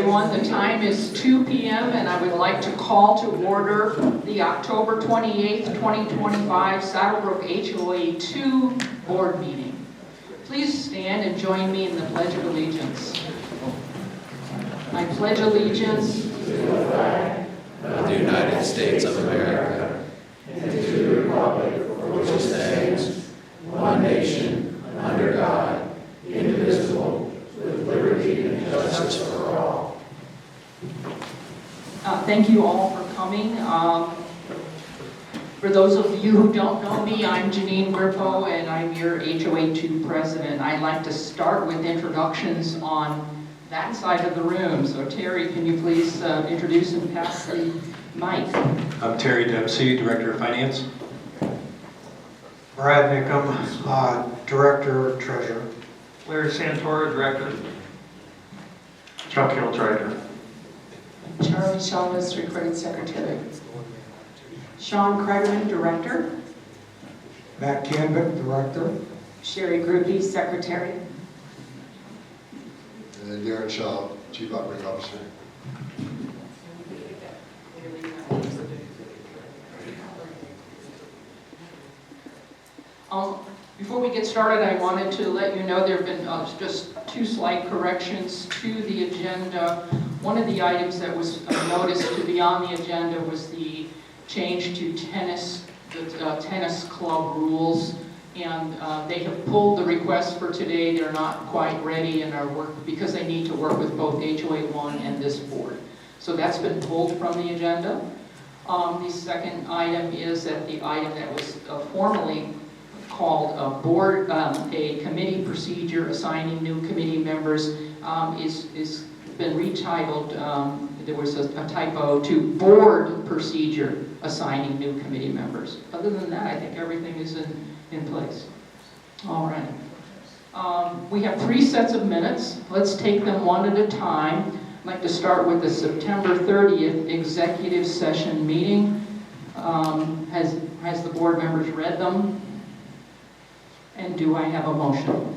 everyone. The time is 2 p.m. and I would like to call to order the October 28th, 2025 Saddlebrook HOA 2 Board Meeting. Please stand and join me in the Pledge of Allegiance. I pledge allegiance to the flag of the United States of America and to the republic for which it stands, one nation, under God, indivisible, with liberty and justice for all. Thank you all for coming. For those of you who don't know me, I'm Janine Grippo and I'm your HOA 2 president. I'd like to start with introductions on that side of the room. So Terry, can you please introduce and pass the mic? I'm Terry Dempsey, Director of Finance. Brad Nickum, Director, Treasurer. Larry Santora, Director. Chuck Hill, Treasurer. Charlie Chavez, Recording Secretary. Sean Kreiderman, Director. Matt Canvick, Director. Sherry Groupie, Secretary. And then Darren Shaw, Chief Operating Officer. Before we get started, I wanted to let you know there have been just two slight corrections to the agenda. One of the items that was noticed to be on the agenda was the change to tennis, the tennis club rules. And they have pulled the request for today. They're not quite ready and are because they need to work with both HOA 1 and this board. So that's been pulled from the agenda. The second item is that the item that was formerly called a committee procedure assigning new committee members is been retitled. There was a typo to board procedure assigning new committee members. Other than that, I think everything is in place. All right. We have 3 sets of minutes. Let's take them one at a time. I'd like to start with the September 30th executive session meeting. Has the board members read them? And do I have a motion?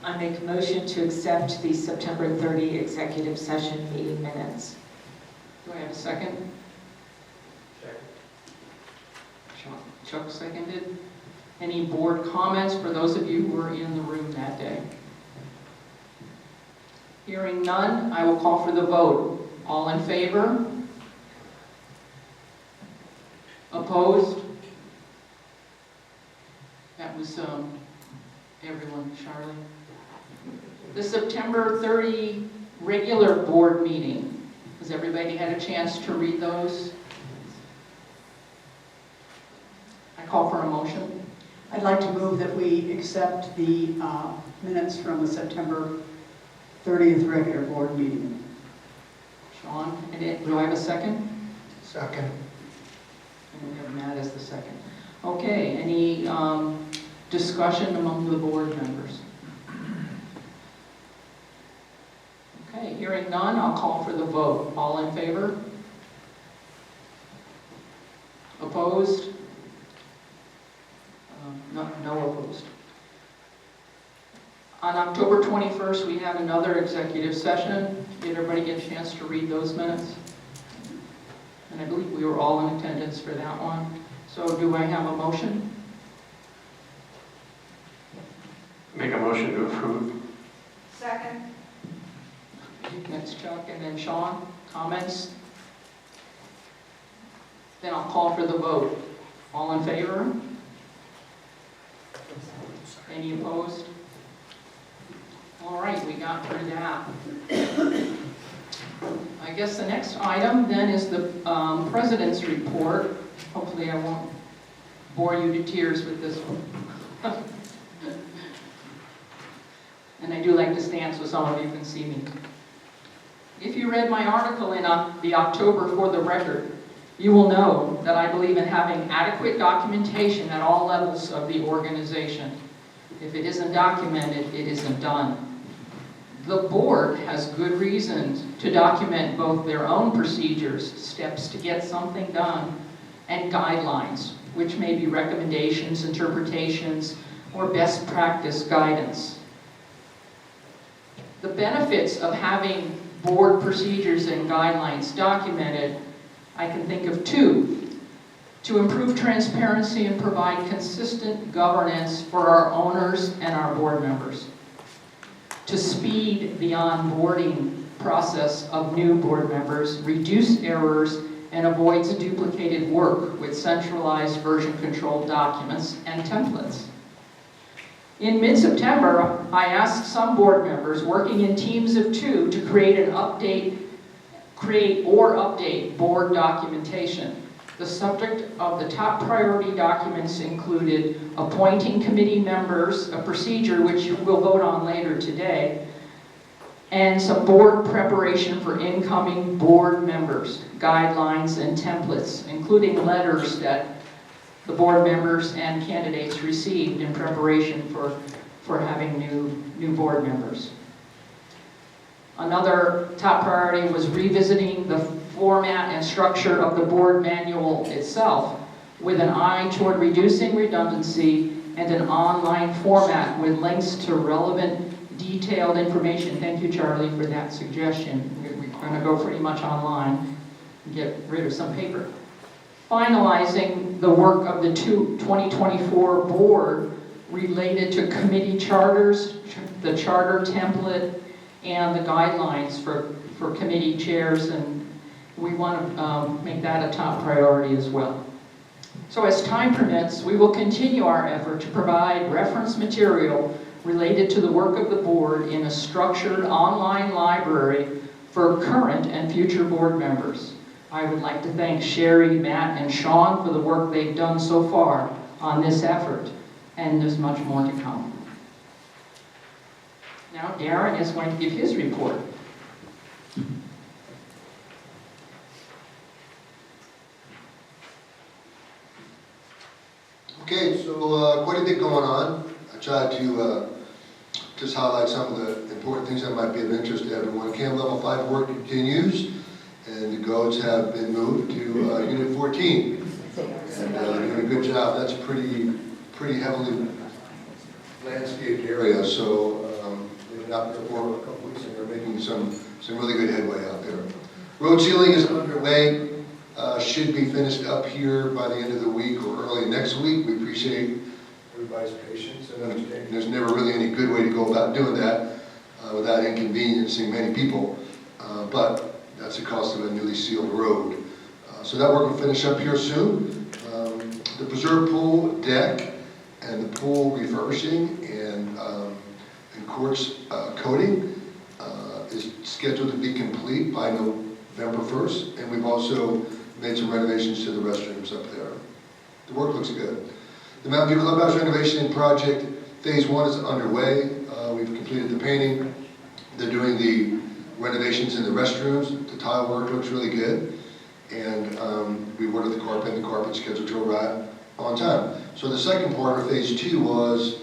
I make a motion to accept the September 30 executive session meeting minutes. Do I have a second? Chuck seconded. Any board comments for those of you who were in the room that day? Hearing none, I will call for the vote. All in favor? Opposed? That was everyone, Charlie. The September 30 regular board meeting. Has everybody had a chance to read those? I call for a motion. I'd like to move that we accept the minutes from the September 30th regular board meeting. Sean, and do I have a second? Second. And we have Matt as the second. Okay, any discussion among the board members? Okay, hearing none, I'll call for the vote. All in favor? Opposed? No opposed. On October 21st, we had another executive session. Did everybody get a chance to read those minutes? And I believe we were all in attendance for that one. So do I have a motion? Make a motion to approve. Second. Next Chuck and then Sean. Comments? Then I'll call for the vote. All in favor? Any opposed? All right, we got through that. I guess the next item then is the president's report. Hopefully I won't bore you to tears with this one. And I do like to stand so some of you can see me. If you read my article in the October For the Record, you will know that I believe in having adequate documentation at all levels of the organization. If it isn't documented, it isn't done. The board has good reasons to document both their own procedures, steps to get something done, and guidelines, which may be recommendations, interpretations, or best practice guidance. The benefits of having board procedures and guidelines documented, I can think of two. To improve transparency and provide consistent governance for our owners and our board members. To speed the onboarding process of new board members, reduce errors, and avoids duplicated work with centralized version control documents and templates. In mid-September, I asked some board members working in teams of 2 to create or update board documentation. The subject of the top priority documents included appointing committee members, a procedure which we'll vote on later today, and some board preparation for incoming board members, guidelines and templates, including letters that the board members and candidates received in preparation for having new board members. Another top priority was revisiting the format and structure of the board manual itself with an eye toward reducing redundancy and an online format with links to relevant detailed information. Thank you, Charlie, for that suggestion. We're going to go pretty much online and get rid of some paper. Finalizing the work of the 2024 board related to committee charters, the charter template, and the guidelines for committee chairs, and we want to make that a top priority as well. So as time permits, we will continue our effort to provide reference material related to the work of the board in a structured online library for current and future board members. I would like to thank Sherry, Matt, and Sean for the work they've done so far on this effort, and there's much more to come. Now Darren is going to give his report. Okay, so quite a bit going on. I tried to just highlight some of the important things that might be of interest to everyone. Camp Level 5 work continues, and the goats have been moved to Unit 14. And they're doing a good job. That's a pretty heavily landscaped area, so they've been out there for a couple weeks, and they're making some really good headway out there. Road sealing is underway. Should be finished up here by the end of the week or early next week. We appreciate everybody's patience and understanding. There's never really any good way to go about doing that without inconveniencing many people, but that's the cost of a newly sealed road. So that work will finish up here soon. The preserve pool deck and the pool refurbishing and quartz coating is scheduled to be complete by November 1st, and we've also made some renovations to the restrooms up there. The work looks good. The Mountain View Clubhouse renovation project, phase 1 is underway. We've completed the painting. They're doing the renovations in the restrooms. The tile work looks really good. And we ordered the carpet, and the carpet's scheduled to arrive on time. So the second part of phase 2 was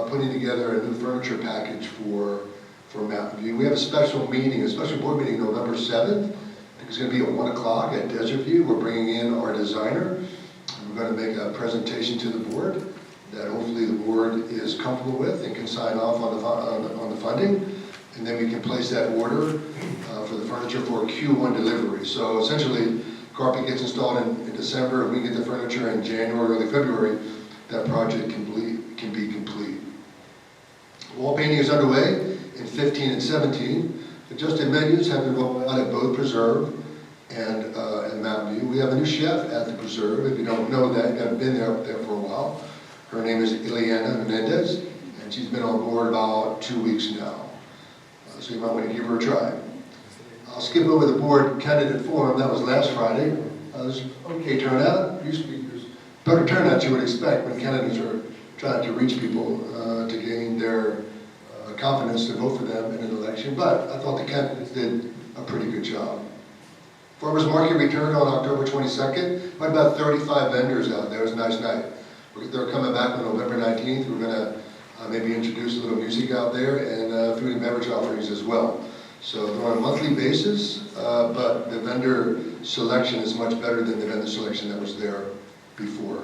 putting together a new furniture package for Mountain View. We have a special meeting, a special board meeting November 7th. It's going to be at 1 o'clock at Desert View. We're bringing in our designer. We're going to make a presentation to the board that hopefully the board is comfortable with and can sign off on the funding. And then we can place that order for the furniture for Q1 delivery. So essentially, carpet gets installed in December. If we get the furniture in January, early February, that project can be complete. Wall painting is underway in 15 and 17. Adjusted menus have been rolled out at both Preserve and Mountain View. We have a new chef at the Preserve. If you don't know that, you haven't been there for a while. Her name is Ileana Menendez, and she's been on board about 2 weeks now. So you might want to give her a try. I'll skip over the board candidate forum. That was last Friday. It was okay turnout. Usually there's better turnout you would expect when candidates are trying to reach people to gain their confidence to vote for them in an election, but I thought the candidates did a pretty good job. Farmers Market returned on October 22nd. We had about 35 vendors out there. It was a nice night. They're coming back on November 19th. We're going to maybe introduce a little music out there and food and beverage offerings as well. So they're on a monthly basis, but the vendor selection is much better than the vendor selection that was there before.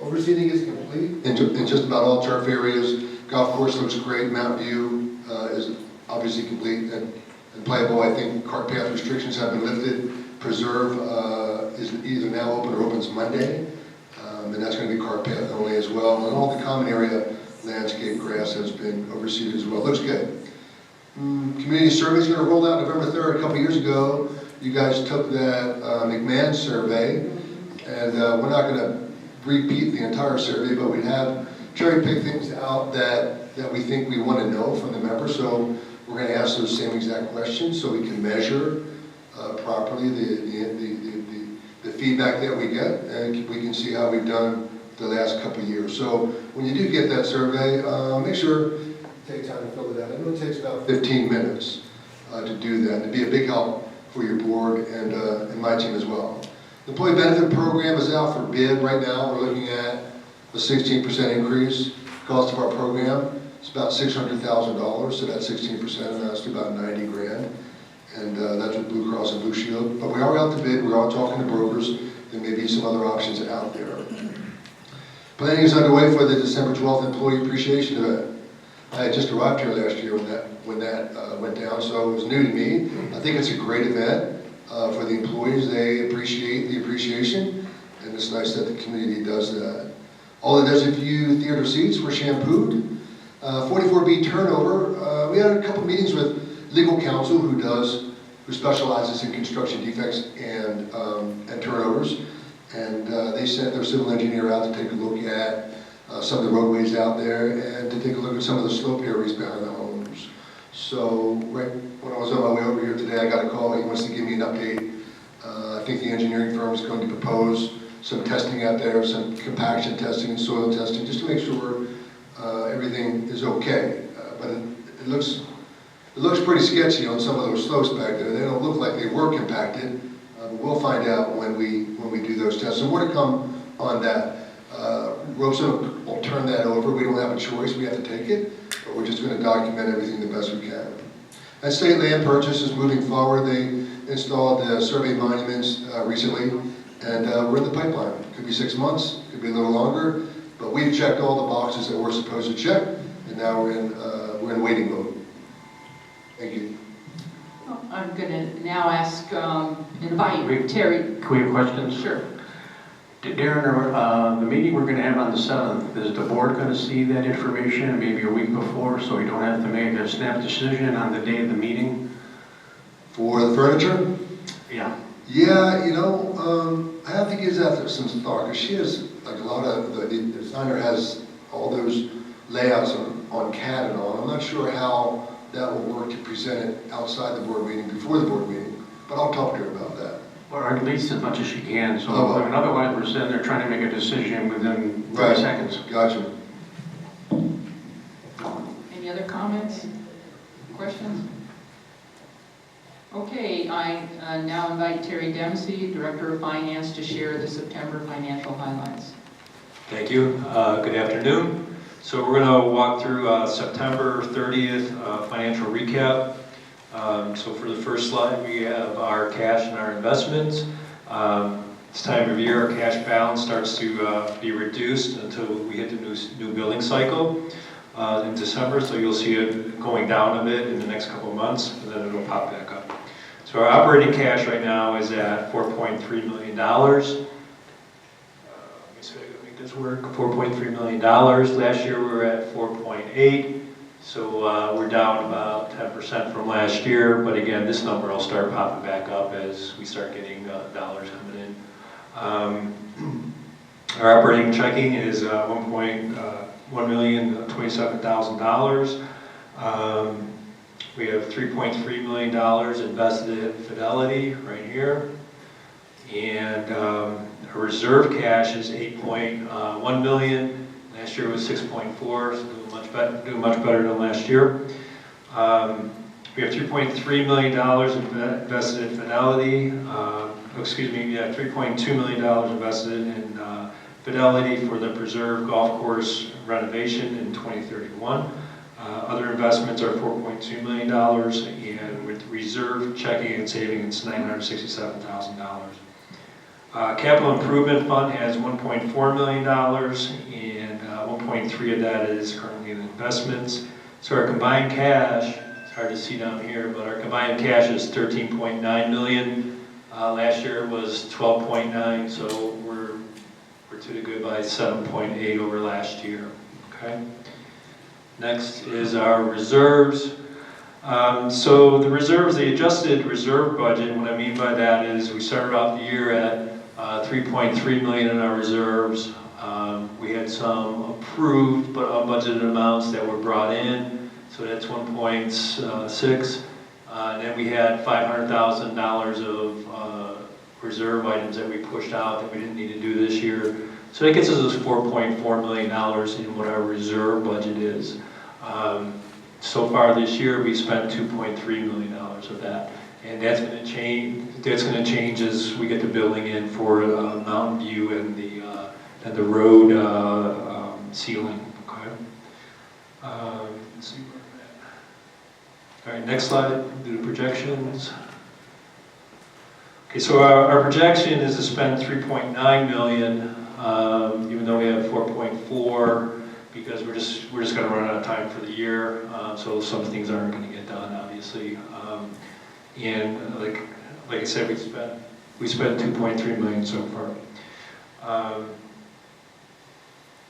Overseeding is complete in just about all turf areas. Golf course looks great. Mountain View is obviously complete and playable. I think cart path restrictions have been lifted. Preserve is either now open or opens Monday, and that's going to be cart path only as well. And all the common area landscape grass has been overseeded as well. Looks good. Community survey is going to roll out November 3rd. A couple years ago, you guys took that McMahon survey, and we're not going to repeat the entire survey, but we have cherry-picked things out that we think we want to know from the members. So we're going to ask those same exact questions so we can measure properly the feedback that we get, and we can see how we've done the last couple of years. So when you do get that survey, make sure you take time to fill it out. I know it takes about 15 minutes to do that. It'd be a big help for your board and my team as well. The employee benefit program is out for bid right now. We're looking at a 16% increase. Cost of our program is about $600,000, so that's 16% amounts to about 90 grand. And that's with Blue Cross and Blue Shield. But we are out to bid, we're all talking to brokers. There may be some other options out there. Planning is underway for the December 12th Employee Appreciation Event. I had just arrived here last year when that went down, so it was new to me. I think it's a great event for the employees. They appreciate the appreciation, and it's nice that the community does that. All the Desert-View Theater seats were shampooed. 44B turnover. We had a couple meetings with legal counsel who specializes in construction defects and turnovers, and they sent their civil engineer out to take a look at some of the roadways out there and to take a look at some of the slope areas behind the homes. So right when I was on my way over here today, I got a call. He wants to give me an update. I think the engineering firm is going to propose some testing out there, some compaction testing and soil testing, just to make sure everything is okay. But it looks pretty sketchy on some of those slopes back there. They don't look like they were compacted. We'll find out when we do those tests. So more to come on that. Rosa will turn that over. We don't have a choice. We have to take it. But we're just going to document everything the best we can. And state land purchase is moving forward. They installed survey monuments recently, and we're in the pipeline. Could be 6 months. Could be a little longer. But we've checked all the boxes that we're supposed to check, and now we're in waiting mode. Thank you. I'm going to now invite Terry. Can we have questions? Sure. Darren, the meeting we're going to have on the 7th, is the board going to see that information maybe a week before so we don't have to make a snap decision on the day of the meeting? For the furniture? Yeah. Yeah, you know, I have to give that some thought, because she has, like a lot of, the designer has all those layouts on CAD and all. I'm not sure how that will work to present it outside the board meeting, before the board meeting, but I'll talk to her about that. Or at least as much as she can, so Oh, I mean, otherwise we're sitting there trying to make a decision within 30 Right. seconds. Gotcha. Any other comments, questions? Okay, I now invite Terry Dempsey, Director of Finance, to share the September financial highlights. Thank you. Good afternoon. So we're going to walk through September 30th financial recap. So for the first slide, we have our cash and our investments. This time of year, our cash balance starts to be reduced until we hit the new billing cycle in December. So you'll see it going down a bit in the next couple of months, and then it'll pop back up. So our operating cash right now is at $4.3 million. Let me see if I can make this work. $4.3 million. Last year we were at 4.8. So we're down about 10% from last year, but again, this number will start popping back up as we start getting dollars coming in. Our operating checking is $1,027,000. We have $3.3 million invested in Fidelity right here, and our reserve cash is $8.1 million. Last year was 6.4, so doing much better than last year. We have $3.3 million invested in Fidelity. $3.2 million invested in Fidelity for the Preserve Golf Course renovation in 2031. Other investments are $4.2 million, and with reserve checking and saving, it's $967,000. Capital Improvement Fund has $1.4 million, and 1.3 of that is currently in investments. So our combined cash, it's hard to see down here, but our combined cash is 13.9 million. Last year it was 12.9, so we're to the good by 7.8 over last year. Okay. Next is our reserves. So the reserves, the adjusted reserve budget, what I mean by that is we started off the year at 3.3 million in our reserves. We had some approved but unbudgeted amounts that were brought in, so that's 1.6. And then we had $500,000 of reserve items that we pushed out that we didn't need to do this year. So that gets us $4.4 million in what our reserve budget is. So far this year, we spent $2.3 million of that, and that's going to change. That's going to change as we get the building in for Mountain View and the road ceiling. Okay. Let's see where we're at. All right, next slide. Do the projections. Okay, so our projection is to spend 3.9 million, even though we have 4.4. Because we're just going to run out of time for the year, so some things aren't going to get done, obviously. And like I said, we spent 2.3 million so far.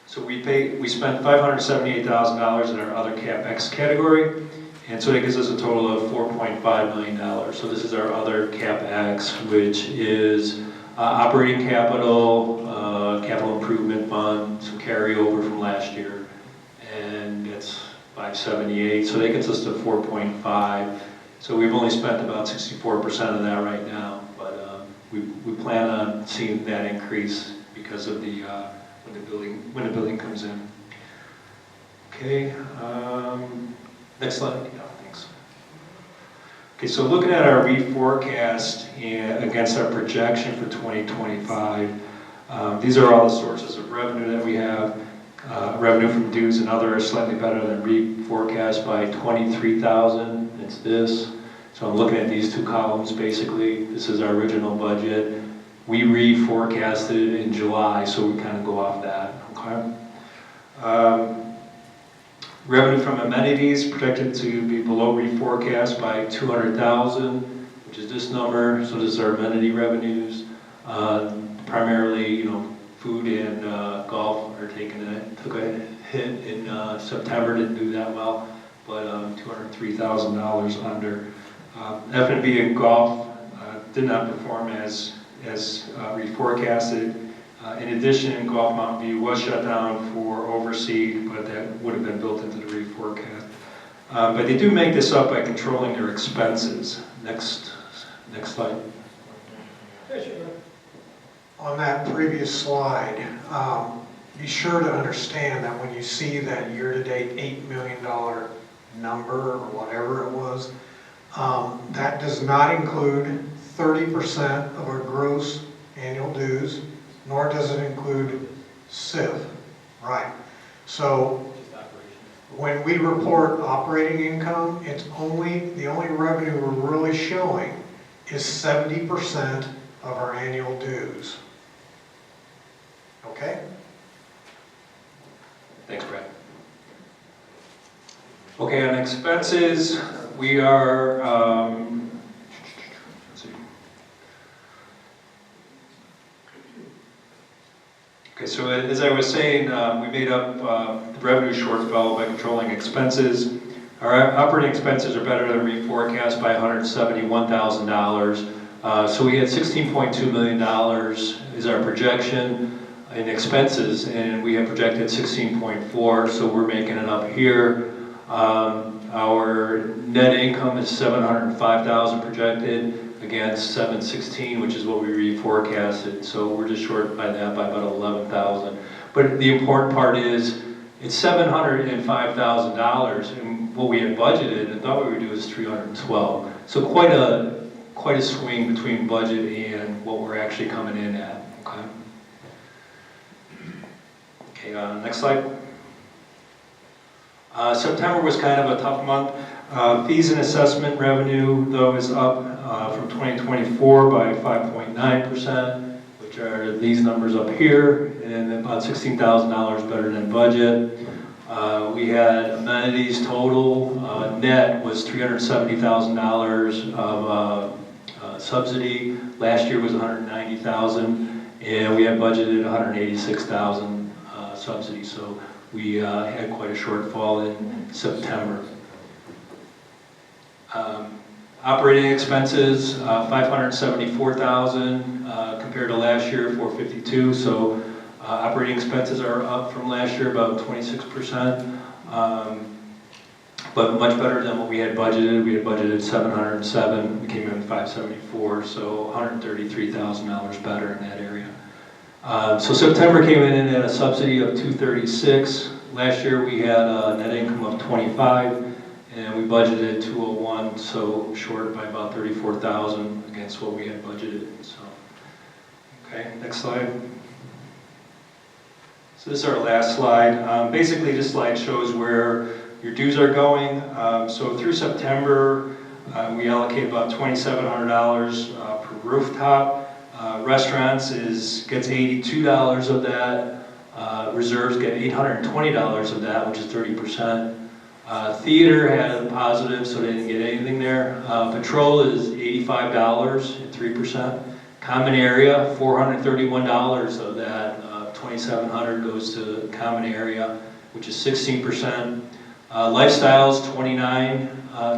So we spent $578,000 in our other CapEx category, and so that gives us a total of $4.5 million. So this is our other CapEx, which is operating capital, capital improvement fund, some carryover from last year, and it's 578, so that gets us to 4.5. So we've only spent about 64% of that right now, but we plan on seeing that increase because of the when the building comes in. Okay, next slide. Yeah, thanks. Okay, so looking at our reforecast against our projection for 2025. These are all the sources of revenue that we have. Revenue from dues and other are slightly better than reforecast by 23,000. It's this. So I'm looking at these two columns basically. This is our original budget. We reforecasted in July, so we kind of go off that. Okay. Revenue from amenities projected to be below reforecast by 200,000, which is this number. So this is our amenity revenues. Primarily, food and golf are took a hit in September, didn't do that well, but $203,000 under. F&B and golf did not perform as reforecasted. In addition, Golf Mountain View was shut down for overseed, but that would have been built into the reforecast. But they do make this up by controlling their expenses. Next slide. On that previous slide, be sure to understand that when you see that year-to-date $8 million number or whatever it was, that does not include 30% of our gross annual dues, nor does it include SIF, right? So when we report operating income, the only revenue we're really showing is 70% of our annual dues. Okay? Thanks, Brad. Okay, on expenses, we are, let's see. Okay, so as I was saying, we made up the revenue shortfall by controlling expenses. Our operating expenses are better than reforecast by $171,000. So we had $16.2 million is our projection in expenses, and we have projected 16.4, so we're making it up here. Our net income is 705,000 projected against 716, which is what we reforecasted. So we're just short by that by about 11,000. But the important part is it's $705,000, and what we had budgeted and thought we would do is 312. So quite a swing between budget and what we're actually coming in at. Okay. Okay, next slide. September was kind of a tough month. Fees and assessment revenue, though, is up from 2024 by 5.9%, which are these numbers up here, and about $16,000 better than budget. We had amenities total, net was $370,000 of subsidy. Last year was $190,000, and we had budgeted $186,000 subsidy. So we had quite a shortfall in September. Operating expenses, $574,000 compared to last year, $452,000. So operating expenses are up from last year about 26%, but much better than what we had budgeted. We had budgeted $707,000, we came in at $574,000, so $133,000 better in that area. So September came in at a subsidy of $236,000. Last year we had a net income of $25,000, and we budgeted $201,000, so short by about $34,000 against what we had budgeted. So, okay, next slide. So this is our last slide. Basically, this slide shows where your dues are going. So through September, we allocate about $2,700 per rooftop. Restaurants gets $82 of that. Reserves get $820 of that, which is 30%. Theater had a positive, so they didn't get anything there. Patrol is $85 at 3%. Common area, $431 of that. $2,700 goes to common area, which is 16%. Lifestyles, $29, a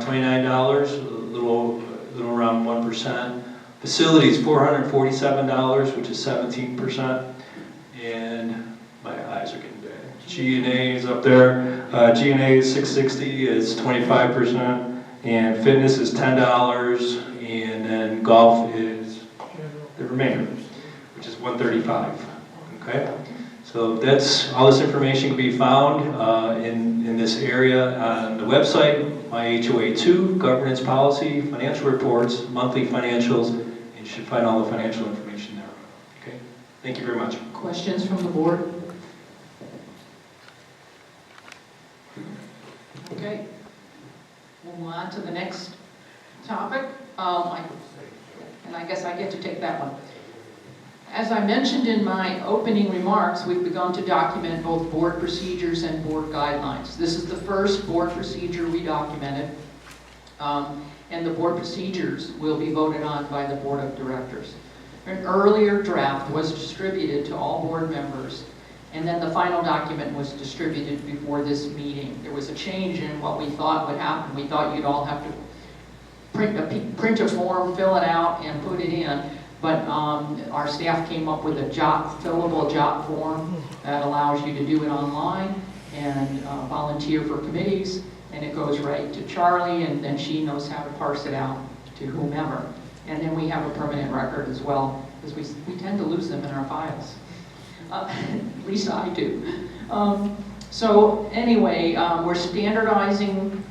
little around 1%. Facilities, $447, which is 17%. And my eyes are getting bad. G&A is up there. G&A is $660, is 25%. And fitness is $10. And then golf is the remainder, which is $135. Okay, so that's all. This information can be found in this area on the website, MyHOA2, governance policy, financial reports, monthly financials, and you should find all the financial information there. Okay, thank you very much. Questions from the board? Okay, we'll move on to the next topic. And I guess I get to take that one. As I mentioned in my opening remarks, we've begun to document both board procedures and board guidelines. This is the first board procedure we documented, and the board procedures will be voted on by the board of directors. An earlier draft was distributed to all board members, and then the final document was distributed before this meeting. There was a change in what we thought would happen. We thought you'd all have to print a form, fill it out, and put it in. But our staff came up with a fillable JOT form that allows you to do it online and volunteer for committees, and it goes right to Charlie, and then she knows how to parse it out to whomever. And then we have a permanent record as well, because we tend to lose them in our files. At least I do. So anyway, we're standardizing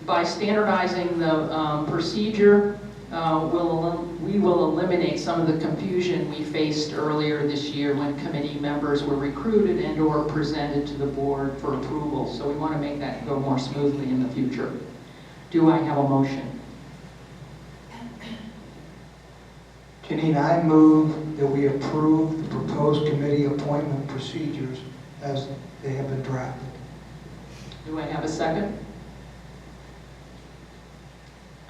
by standardizing the procedure. We will eliminate some of the confusion we faced earlier this year when committee members were recruited and or presented to the board for approval. So we want to make that go more smoothly in the future. Do I have a motion? Janine, I move that we approve the proposed committee appointment procedures as they have been drafted. Do I have a second?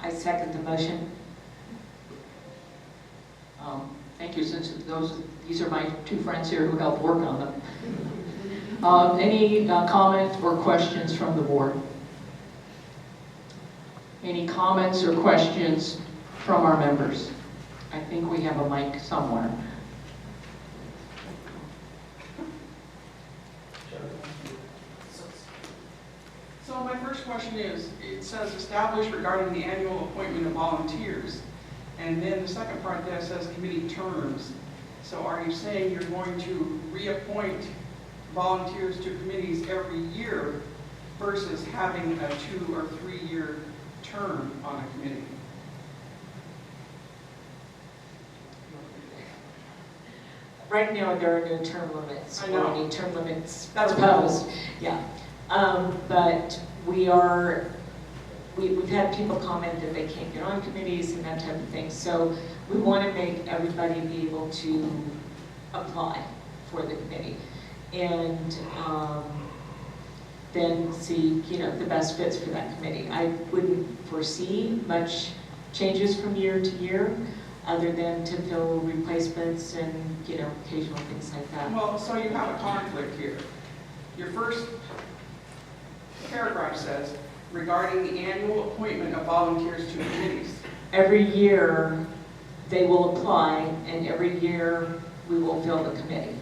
I second the motion. Thank you, since these are my two friends here who helped work on them. Any comments or questions from the board? Any comments or questions from our members? I think we have a mic somewhere. So my first question is, it says established regarding the annual appointment of volunteers. And then the second part there says committee terms. So are you saying you're going to reappoint volunteers to committees every year versus having a 2 or 3 year term on a committee? Right now, there are no term limits. I know. Or any term limits That's proposed. Yeah. But we've had people comment that they can't get on committees and that type of thing. So we want to make everybody be able to apply for the committee. And then see, the best fits for that committee. I wouldn't foresee much changes from year to year, other than to fill replacements and, occasional things like that. Well, so you have a conflict here. Your first paragraph says, regarding the annual appointment of volunteers to committees. Every year, they will apply, and every year, we will fill the committee.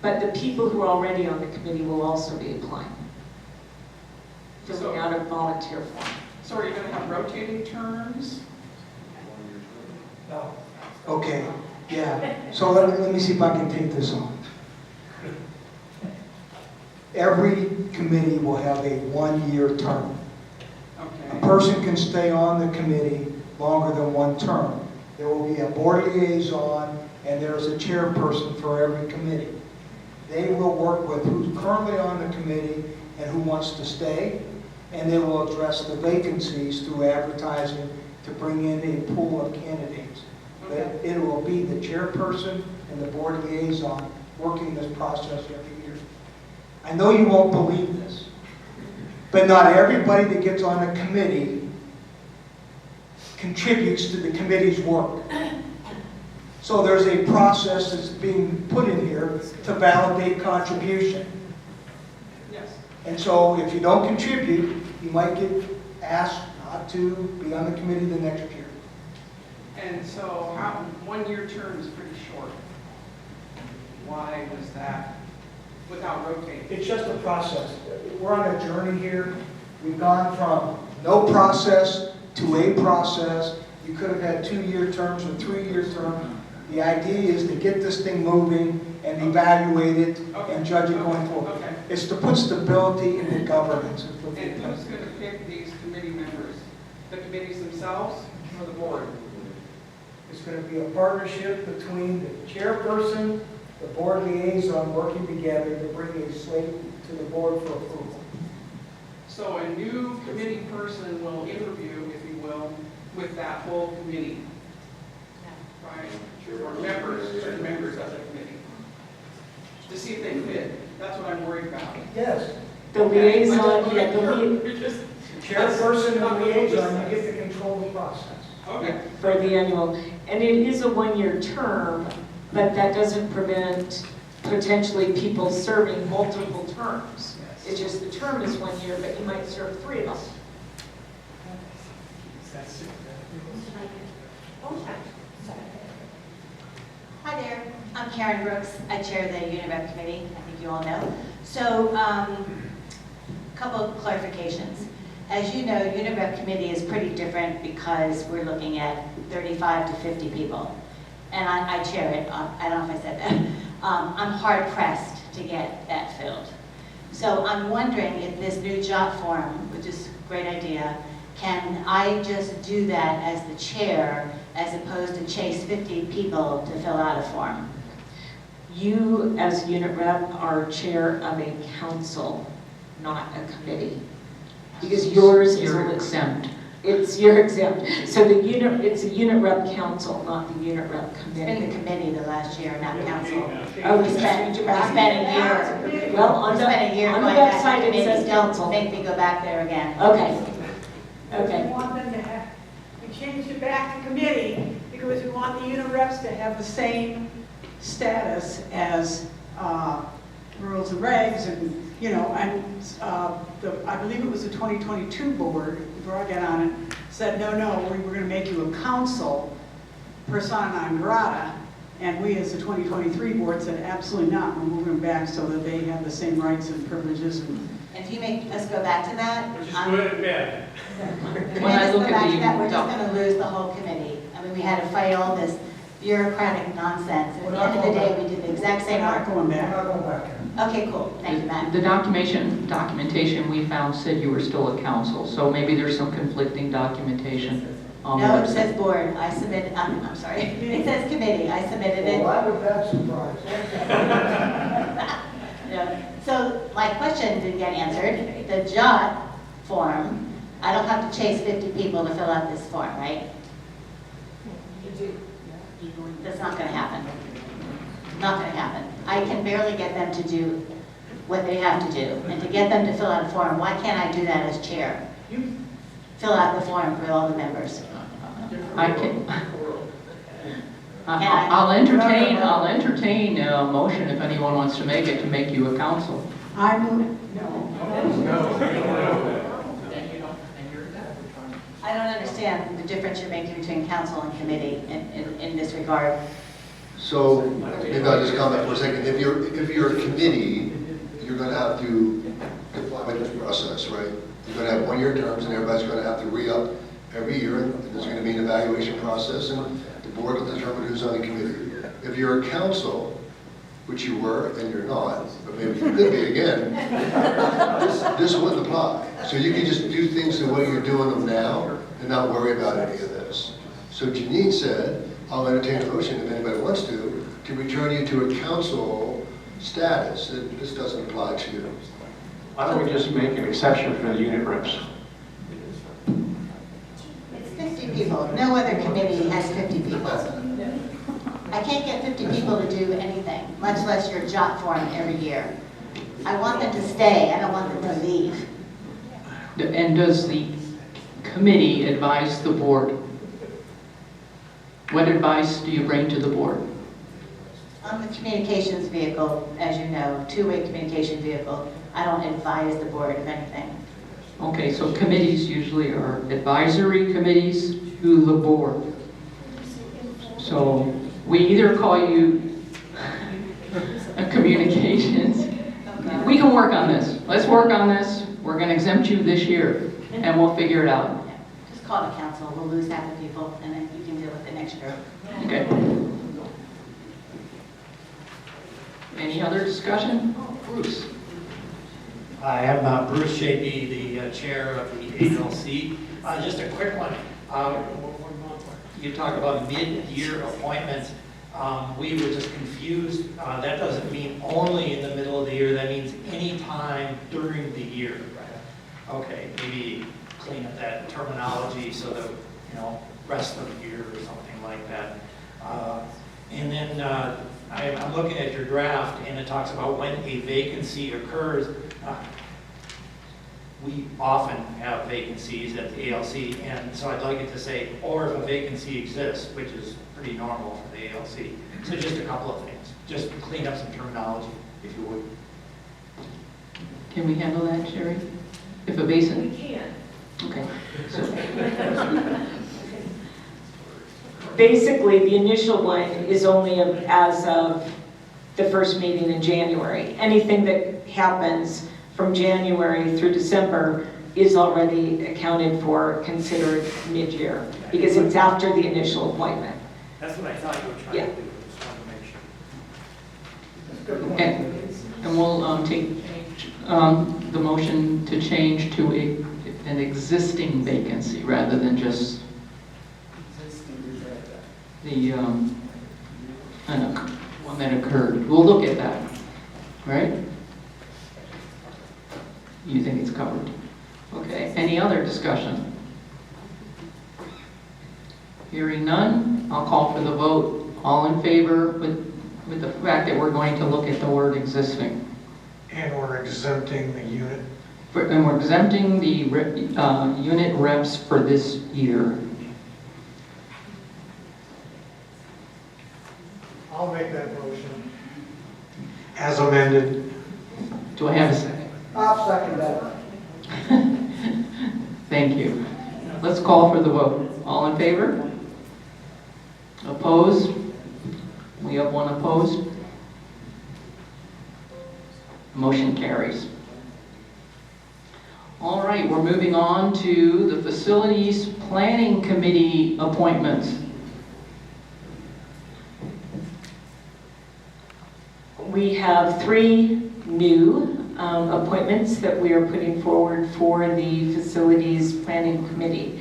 But the people who are already on the committee will also be applying, filling out a volunteer form. So are you going to have rotating terms? Okay, yeah. So let me see if I can take this on. Every committee will have a one-year term. A Okay. person can stay on the committee longer than one term. There will be a board liaison, and there's a chairperson for every committee. They will work with who's currently on the committee and who wants to stay, and they will address the vacancies through advertising to bring in a pool of candidates. But it will be the chairperson and the board liaison working this process every year. I know you won't believe this, but not everybody that gets on a committee contributes to the committee's work. So there's a process that's being put in here to validate contribution. Yes. And so if you don't contribute, you might get asked not to be on the committee the next year. And so one-year term is pretty short. Why was that without rotating? It's just a process. We're on a journey here. We've gone from no process to a process. You could have had 2-year terms or 3-year terms. The idea is to get this thing moving and evaluate it and judge it going forward. Okay. It's to put stability in the governance. And who's going to pick these committee members? The committees themselves or the board? It's going to be a partnership between the chairperson, the board liaison working together to bring a slate to the board for approval. So a new committee person will interview, if you will, with that whole committee, right? Or members, certain members of the committee, to see if they fit. That's what I'm worried about. Yes. The liaison, yeah, Chairperson and liaison, you get to control the process. Okay. for the annual, and it is a one-year term, but that doesn't prevent potentially people serving multiple terms. It's just the term is 1 year, but you might serve 3 of them. Hi there, I'm Karen Brooks. I chair the UNIREP committee, I think you all know. So, a couple of clarifications. As you know, UNIREP committee is pretty different because we're looking at 35 to 50 people. And I chair it, I don't know if I said that. I'm hard pressed to get that filled. So I'm wondering if this new job form, which is a great idea, can I just do that as the chair as opposed to chase 50 people to fill out a form? You, as unit rep, are chair of a council, not a committee. Because yours is You're only- exempt. You're exempt. So it's a unit rep council, not the unit rep It's been the committee. committee the last year, not council. Oh, We spent a year. Well, We spent a year on the going back website to it committees. says council. Don't make me go back there again. Okay. We Okay. want them to have, we changed it back to committee because we want the unit reps to have the same status as rules and regs and, I believe it was the 2022 board, before I got on it, said, no, we were going to make you a council, persona non grata, and we as the 2023 board said, absolutely not, we're moving back so that they have the same rights and privileges and If you make us go back to that, Go ahead, man. if you When I make us look go at back the to that, we're just doc- going to lose the whole committee. I mean, we had to fight all this bureaucratic nonsense. At We're the not end of the going day, we did the exact we're same not work. going We're back. not going back here. Okay, cool, thank you, Matt. The documentation we found said you were still a council, so maybe there's some conflicting documentation on the No, it website. says board, I submitted, I'm sorry, it says committee, I submitted it. Well, why would that surprise? No. So my question didn't get answered. The JOT form, I don't have to chase 50 people to fill out this form, right? That's not going to happen. Not going to happen. I can barely get them to do what they have to do, and to get them to fill out a form. Why can't I do that as chair? Fill out the form for all the members. I can, I'll entertain a motion if anyone wants to make it, to make you a council. I move, no. I don't understand the difference you're making between council and committee in this regard. So maybe I'll just comment for a second. If you're a committee, you're going to have to comply with this process, right? You're going to have one-year terms, and everybody's going to have to re-up every year, and there's going to be an evaluation process, and the board will determine who's on the committee. If you're a council, which you were and you're not, but maybe you could be again, this wouldn't apply. So you can just do things the way you're doing them now and not worry about any of this. So Janine said, I'll entertain a motion if anybody wants to return you to a council status. This doesn't apply to you. Why don't we just make an exception for the unit reps? It's 50 people. No other committee has 50 people. I can't get 50 people to do anything, much less your jot form every year. I want them to stay. I don't want them to leave. And does the committee advise the board? What advice do you bring to the board? I'm the communications vehicle, as you know, two-way communication vehicle. I don't advise the board of anything. Okay, so committees usually are advisory committees to the board. So we either call you a communications. We can work on this. Let's work on this. We're going to exempt you this year, and we'll figure it out. Just call the council. We'll lose half the people, and then you can deal with it next year. Okay. Any other discussion? Bruce. I am Bruce Shapey, the chair of the ALC. Just a quick one. You talk about mid-year appointments. We were just confused. That doesn't mean only in the middle of the year. That means any time during the year. Okay, maybe clean up that terminology so that, rest of the year or something like that. And then I'm looking at your draft, and it talks about when a vacancy occurs. We often have vacancies at the ALC, and so I'd like it to say, or if a vacancy exists, which is pretty normal for the ALC. So just a couple of things. Just clean up some terminology, if you would. Can we handle that, Sherry? If a basin? We can. Okay. Basically, the initial one is only as of the first meeting in January. Anything that happens from January through December is already accounted for, considered mid-year, because it's after the initial appointment. That's what I thought you were trying Yeah. to do. Just wanted to make sure. And we'll take the motion to change to an existing vacancy rather than just the one that occurred. We'll look at that, right? You think it's covered? Okay, any other discussion? Hearing none, I'll call for the vote. All in favor with the fact that we're going to look at the word existing? And we're exempting the unit. And we're exempting the unit reps for this year. I'll make that motion. As amended. Do I have a second? I'll second that. Thank you. Let's call for the vote. All in favor? Opposed? We have one opposed. Motion carries. All right, we're moving on to the Facilities Planning Committee appointments. We have 3 new appointments that we are putting forward for the Facilities Planning Committee.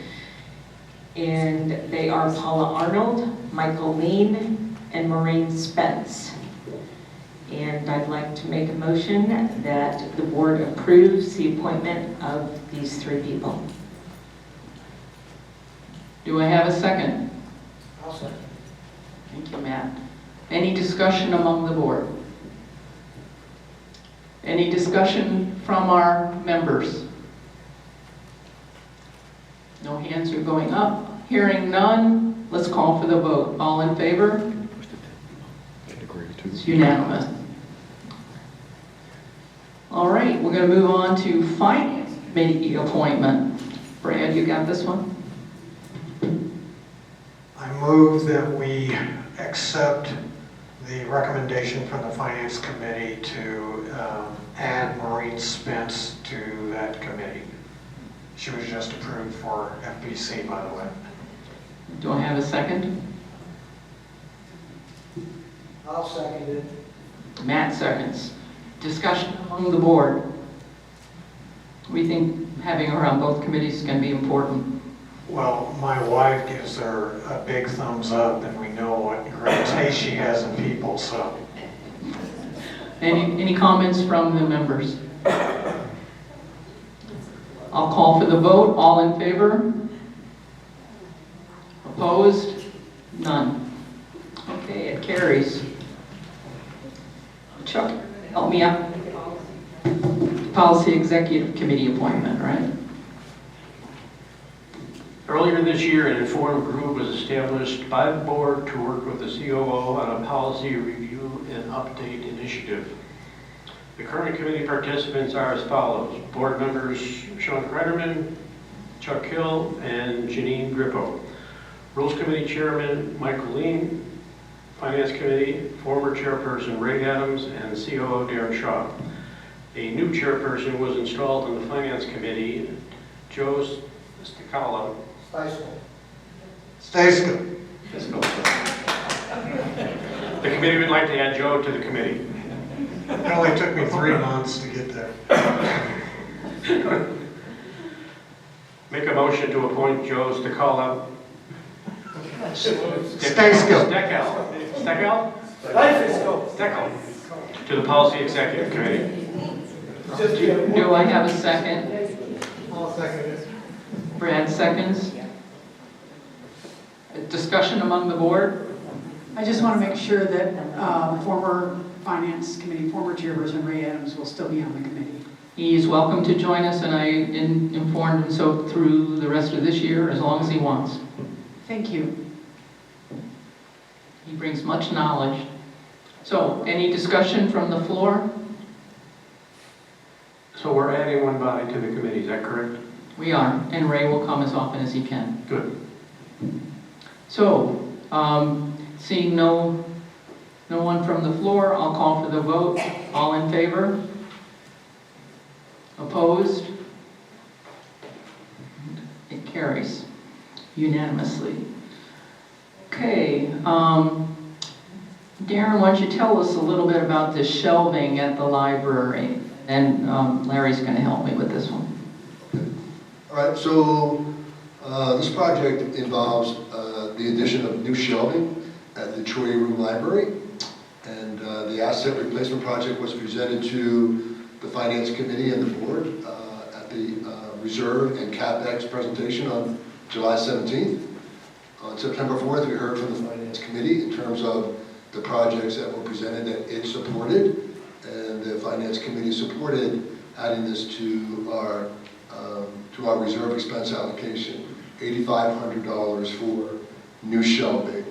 And they are Paula Arnold, Michael Lean, and Maureen Spence. And I'd like to make a motion that the board approves the appointment of these 3 people. Do I have a second? I'll second. Thank you, Matt. Any discussion among the board? Any discussion from our members? No hands are going up. Hearing none, let's call for the vote. All in favor? It's unanimous. All right, we're going to move on to Finance Committee appointment. Brad, you got this one? I move that we accept the recommendation from the Finance Committee to add Maureen Spence to that committee. She was just approved for FBC, by the way. Do I have a second? I'll second it. Matt seconds. Discussion among the board. We think having her on both committees is going to be important. Well, my wife gives her a big thumbs up, and we know what great taste she has in people, so. Any comments from the members? I'll call for the vote. All in favor? Opposed? None. Okay, it carries. Chuck, help me out. Policy Executive Committee appointment, right? Earlier this year, an informed group was established by the board to work with the COO on a policy review and update initiative. The current committee participants are as follows. Board members Sean Kreiderman, Chuck Hill, and Janine Grippo. Rules Committee Chairman Michael Lean, Finance Committee, former Chairperson Ray Adams, and COO Darren Shaw. A new chairperson was installed on the Finance Committee, Joe Sticala. Staysco. The committee would like to add Joe to the committee. It only took me 3 months to get there. Make a motion to appoint Joe Sticala. Staysco. Steckel to the Policy Executive Committee. Do I have a second? I'll second it. Brad seconds. Discussion among the board? I just want to make sure that former Finance Committee, former Chairperson Ray Adams will still be on the committee. He is welcome to join us, and I informed him so through the rest of this year, as long as he wants. Thank you. He brings much knowledge. So, any discussion from the floor? So we're adding one body to the committee, is that correct? We are, and Ray will come as often as he can. Good. So, seeing no one from the floor, I'll call for the vote. All in favor? Opposed? It carries unanimously. Okay, Darren, why don't you tell us a little bit about the shelving at the library? And Larry's going to help me with this one. All right, so this project involves the addition of new shelving at the Troy Room Library. And the asset replacement project was presented to the Finance Committee and the board at the Reserve and CapEx presentation on July 17th. On September 4th, we heard from the Finance Committee in terms of the projects that were presented that it supported. And the Finance Committee supported adding this to our reserve expense allocation, $8,500 for new shelving.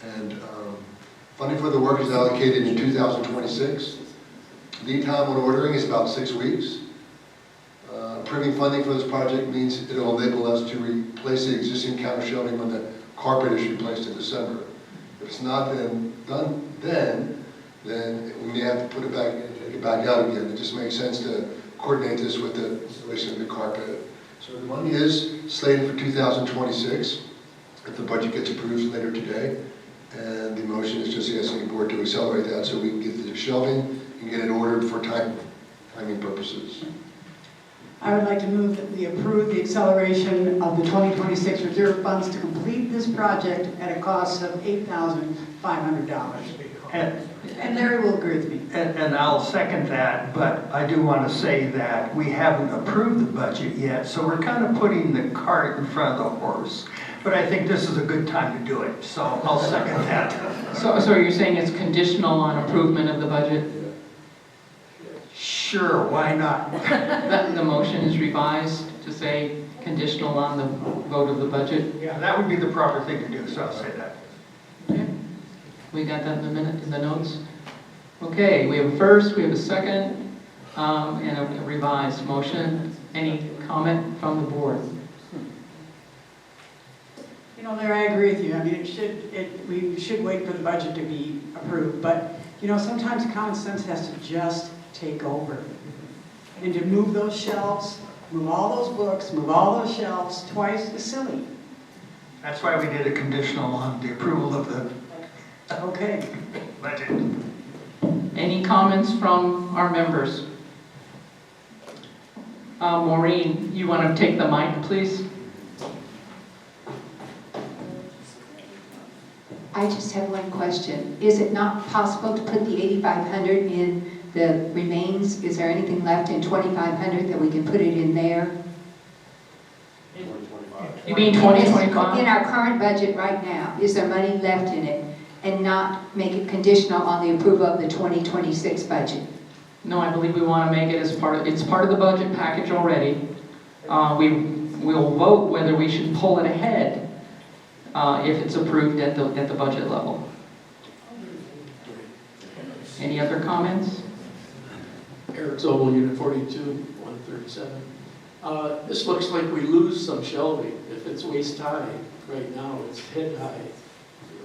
And funding for the work is allocated in 2026. Lead time on ordering is about 6 weeks. Approving funding for this project means it will enable us to replace the existing counter shelving when the carpet is replaced in December. If it's not done then we may have to put it back in and take it back out again. It just makes sense to coordinate this with the installation of the carpet. So the money is slated for 2026 if the budget gets approved later today. And the motion is just asking the board to accelerate that so we can get the shelving and get it ordered for timing purposes. I would like to move that we approve the acceleration of the 2026 reserve funds to complete this project at a cost of $8,500. And Larry will agree with me. And I'll second that, but I do want to say that we haven't approved the budget yet, so we're kind of putting the cart in front of the horse. But I think this is a good time to do it, so I'll second that. So you're saying it's conditional on approval of the budget? Sure, why not? The motion is revised to say conditional on the vote of the budget. Yeah, that would be the proper thing to do, so I'll say that. Okay. We got that in the minute, in the notes? Okay, we have a first, we have a second, and a revised motion. Any comment from the board? You know, Larry, I agree with you. I mean, we should wait for the budget to be approved, but, you know, sometimes common sense has to just take over. And to move those shelves, move all those books, move all those shelves twice is silly. That's why we did a conditional on the approval of the Okay. budget. Any comments from our members? Maureen, you want to take the mic, please? I just have one question. Is it not possible to put the 8,500 in the remains? Is there anything left in 2,500 that we can put it in there? You mean 2025? In our current budget right now, is there money left in it and not make it conditional on the approval of the 2026 budget? No, I believe we want to make it as it's part of the budget package already. We'll vote whether we should pull it ahead if it's approved at the budget level. Any other comments? Eric Zobel, Unit 42, 137. This looks like we lose some shelving. If it's waist high, right now it's head high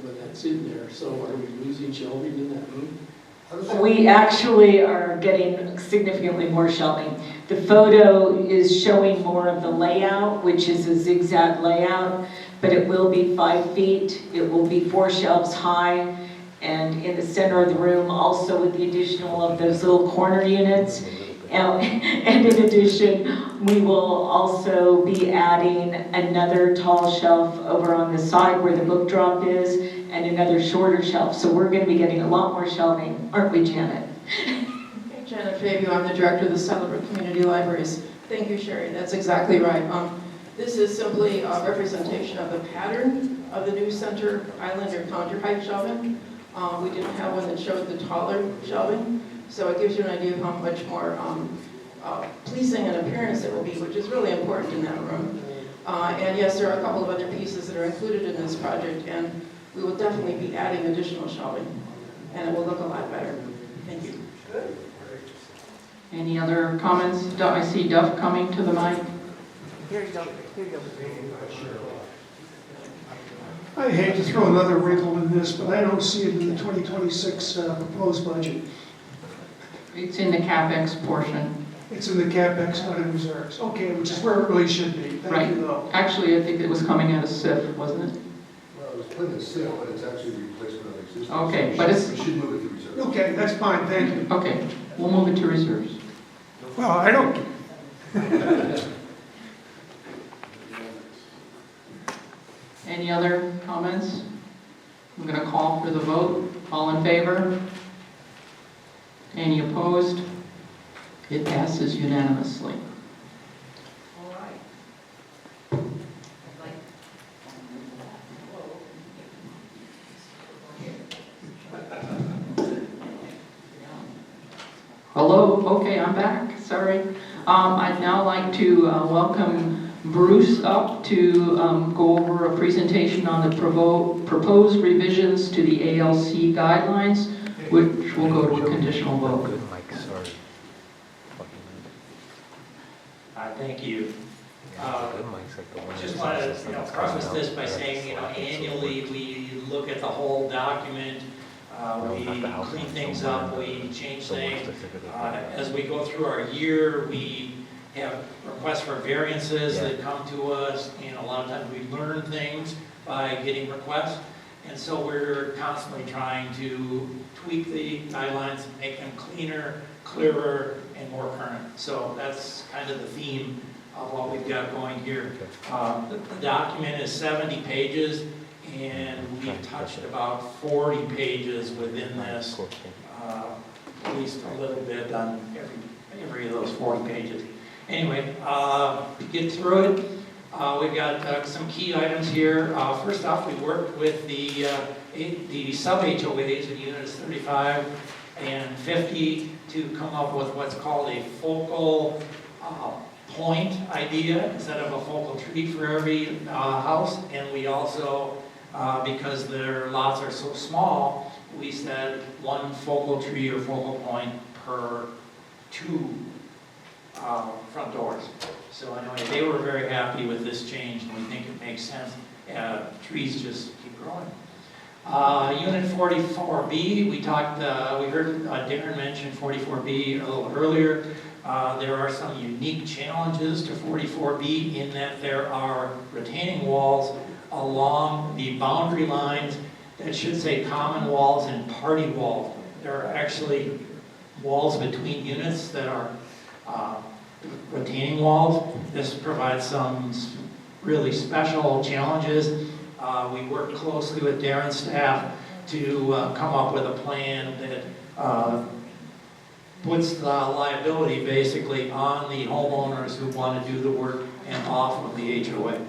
when that's in there. So are we losing shelving in that room? We actually are getting significantly more shelving. The photo is showing more of the layout, which is a zigzag layout, but it will be 5 feet. It will be 4 shelves high, and in the center of the room, also with the additional of those little corner units. And in addition, we will also be adding another tall shelf over on the side where the book drop is, and another shorter shelf. So we're going to be getting a lot more shelving, aren't we, Janet? Janet Fabio, I'm the director of the Celebrate Community Libraries. Thank you, Sherry. That's exactly right. This is simply a representation of the pattern of the new center island or counter height shelving. We didn't have one that showed the taller shelving, so it gives you an idea of how much more pleasing an appearance it will be, which is really important in that room. And yes, there are a couple of other pieces that are included in this project, and we will definitely be adding additional shelving, and it will look a lot better. Thank you. Any other comments? I see Duff coming to the mic. Here you go. Here you go. I hate to throw another wrinkle in this, but I don't see it in the 2026 proposed budget. It's in the CapEx portion. It's in the CapEx, not in reserves. Okay, which is where it really should be. Thank you, though. Actually, I think it was coming out of SIF, wasn't it? Well, it was put in SIF, but it's actually a replacement of existing. Okay, but it's... We should move it to reserves. Okay, that's fine, thank you. Okay, we'll move it to reserves. Well, I don't... Any other comments? I'm going to call for the vote. All in favor? Any opposed? It passes unanimously. All right. Hello, okay, I'm back, sorry. I'd now like to welcome Bruce up to go over a presentation on the proposed revisions to the ALC guidelines, which will go to a conditional vote. Thank you. Just want to preface this by saying, annually we look at the whole document, we clean things up, we change things. As we go through our year, we have requests for variances that come to us, and a lot of times we learn things by getting requests. And so we're constantly trying to tweak the guidelines, make them cleaner, clearer, and more current. So that's kind of the theme of what we've got going here. The document is 70 pages, and we've touched about 40 pages within this, at least a little bit on every of those 40 pages. Anyway, to get through it, we've got some key items here. First off, we worked with the sub-HOAs in Units 35 and 50 to come up with what's called a focal point idea instead of a focal tree for every house. And we also, because their lots are so small, we said one focal tree or focal point per 2 front doors. So anyway, they were very happy with this change, and we think it makes sense. Trees just keep growing. Unit 44B, we heard Darren mention 44B a little earlier. There are some unique challenges to 44B in that there are retaining walls along the boundary lines that should say common walls and party walls. There are actually walls between units that are retaining walls. This provides some really special challenges. We worked closely with Darren's staff to come up with a plan that puts the liability basically on the homeowners who want to do the work and off of the HOA.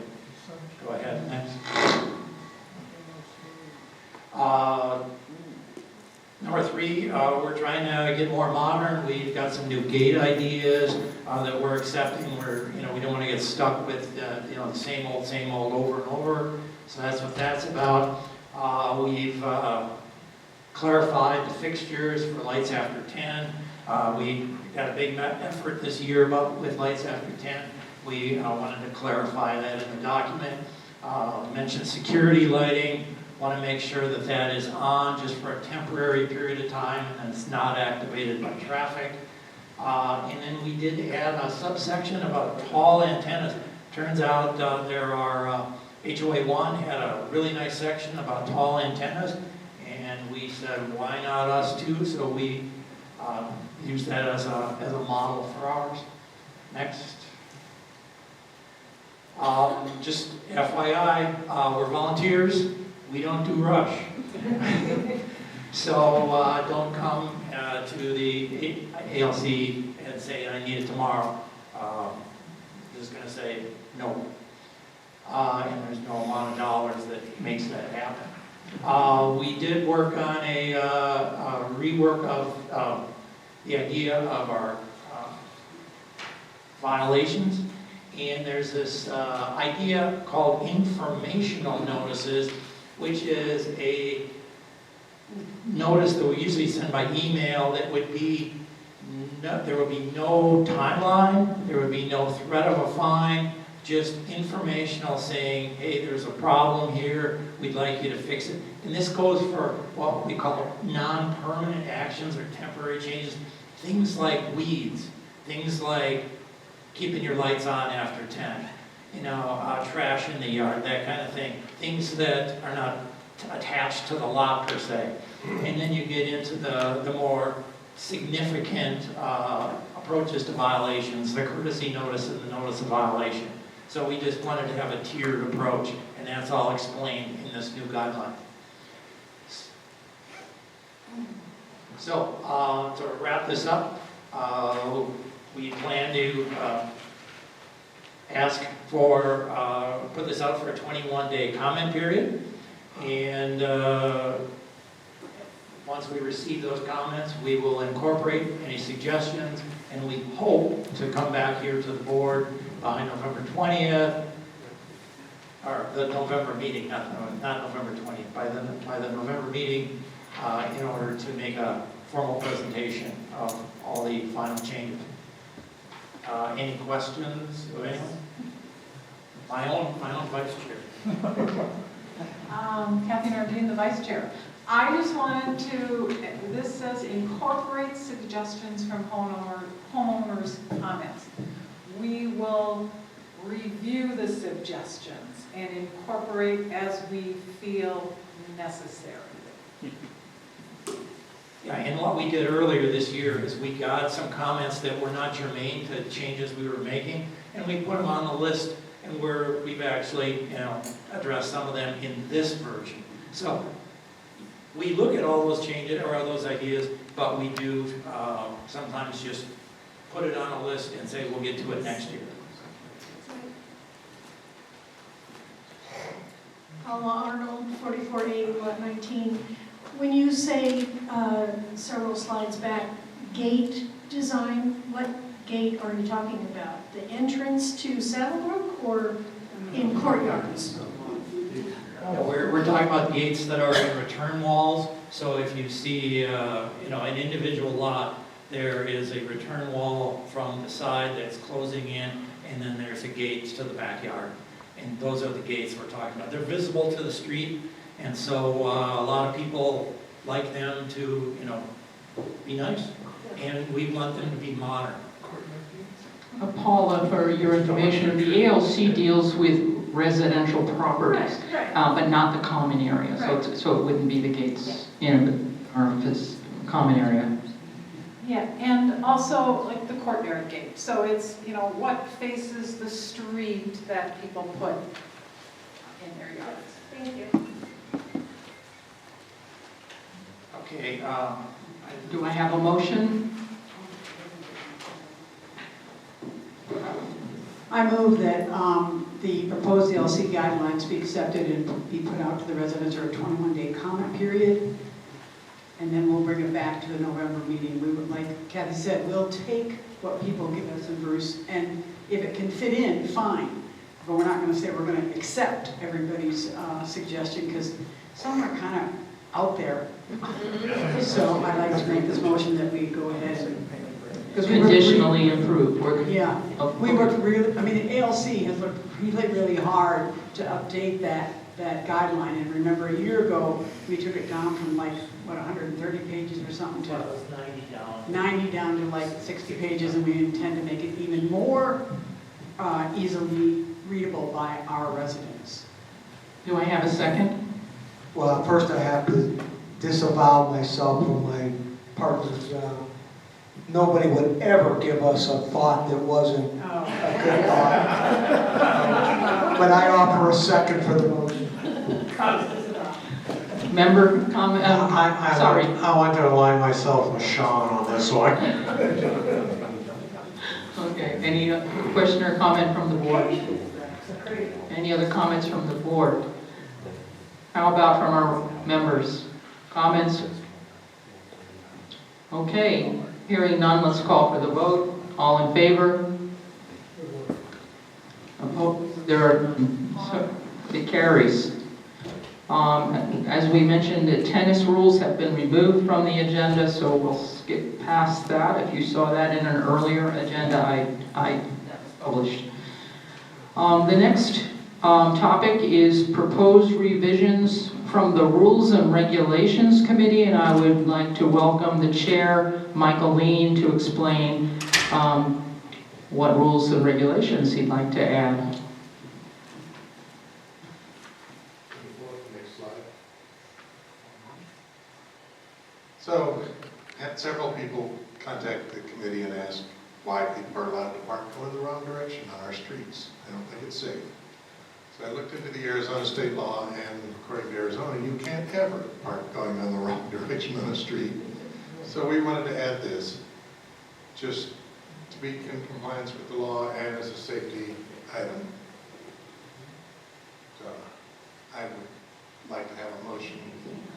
Go ahead, next. Number 3, we're trying to get more modern. We've got some new gate ideas that we're accepting. We don't want to get stuck with the same old over and over. So that's what that's about. We've clarified the fixtures for lights after 10. We got a big effort this year with lights after 10. We wanted to clarify that in the document. Mentioned security lighting. Want to make sure that that is on just for a temporary period of time and it's not activated by traffic. And then we did add a subsection about tall antennas. Turns out there are, HOA 1 had a really nice section about tall antennas, and we said, why not us too? So we used that as a model for ours. Next. Just FYI, we're volunteers. We don't do rush. So don't come to the ALC and say, I need it tomorrow. Just going to say no. And there's no amount of dollars that makes that happen. We did work on a rework of the idea of our violations. And there's this idea called informational notices, which is a notice that we usually send by email that would be, there would be no timeline, there would be no threat of a fine, just informational saying, hey, there's a problem here, we'd like you to fix it. And this goes for what we call non-permanent actions or temporary changes, things like weeds, things like keeping your lights on after 10, trash in the yard, that kind of thing. Things that are not attached to the lot per se. And then you get into the more significant approaches to violations, the courtesy notice and the notice of violation. So we just wanted to have a tiered approach, and that's all explained in this new guideline. So to wrap this up, we plan to ask for, put this out for a 21-day comment period. And once we receive those comments, we will incorporate any suggestions, and we hope to come back here to the board by November 20th, or the November meeting, not November 20th, by the November meeting, in order to make a formal presentation of all the final changes. Any questions of anyone? My own vice chair. Kathy Nardine, the vice chair. I just wanted to, this says incorporate suggestions from homeowners' comments. We will review the suggestions and incorporate as we feel necessary. Yeah, and what we did earlier this year is we got some comments that were not germane to changes we were making, and we put them on the list, and we've actually, addressed some of them in this version. So we look at all those changes or all those ideas, but we do sometimes just put it on a list and say we'll get to it next year. Paula Arnold, 4480 Lot 19. When you say several slides back, gate design, what gate are you talking about? The entrance to Saddlebrook or in courtyards? Yeah, we're talking about gates that are in return walls. So if you see, an individual lot, there is a return wall from the side that's closing in, and then there's a gate to the backyard. And those are the gates we're talking about. They're visible to the street, and so a lot of people like them to, be nice, and we want them to be modern. Paula, for your information, the ALC deals with residential properties, but not the common area. So it wouldn't be the gates or this common area. Yeah, and also like the courtyard gate. So it's, what faces the street that people put in their yards. Thank you. Okay. Do I have a motion? I move that the proposed LC guidelines be accepted and be put out to the residents or a 21-day comment period. And then we'll bring it back to the November meeting. We would, like Kathy said, we'll take what people give us and Bruce, and if it can fit in, fine. But we're not going to say we're going to accept everybody's suggestion, because some are kind of out there. So I'd like to make this motion that we go ahead and Conditionally improved. Yeah, we worked really, the ALC has worked really hard to update that guideline. And remember, a year ago, we took it down from 130 pages or something to 90 down to 60 pages, and we intend to make it even more easily readable by our residents. Do I have a second? Well, first I have to disavow myself from my partner's nobody would ever give us a thought that wasn't a good thought. But I offer a second for the motion. Member comment? Sorry. I want to align myself with Sean on this one. Okay. Any question or comment from the board? Any other comments from the board? How about from our members? Comments? Okay. Hearing none, let's call for the vote. All in favor? Opposed? It carries. As we mentioned, the tennis rules have been removed from the agenda, so we'll skip past that. If you saw that in an earlier agenda, I published. The next topic is proposed revisions from the Rules and Regulations Committee, and I would like to welcome the chair, Michael Lean, to explain what rules and regulations he'd like to add. Next slide. So, had several people contact the committee and ask why people are allowed to park going the wrong direction on our streets. They don't think it's safe. So I looked into the Arizona state law, and according to Arizona, you can't ever park going on the wrong direction on a street. So we wanted to add this, just to be in compliance with the law and as a safety item. So I would like to have a motion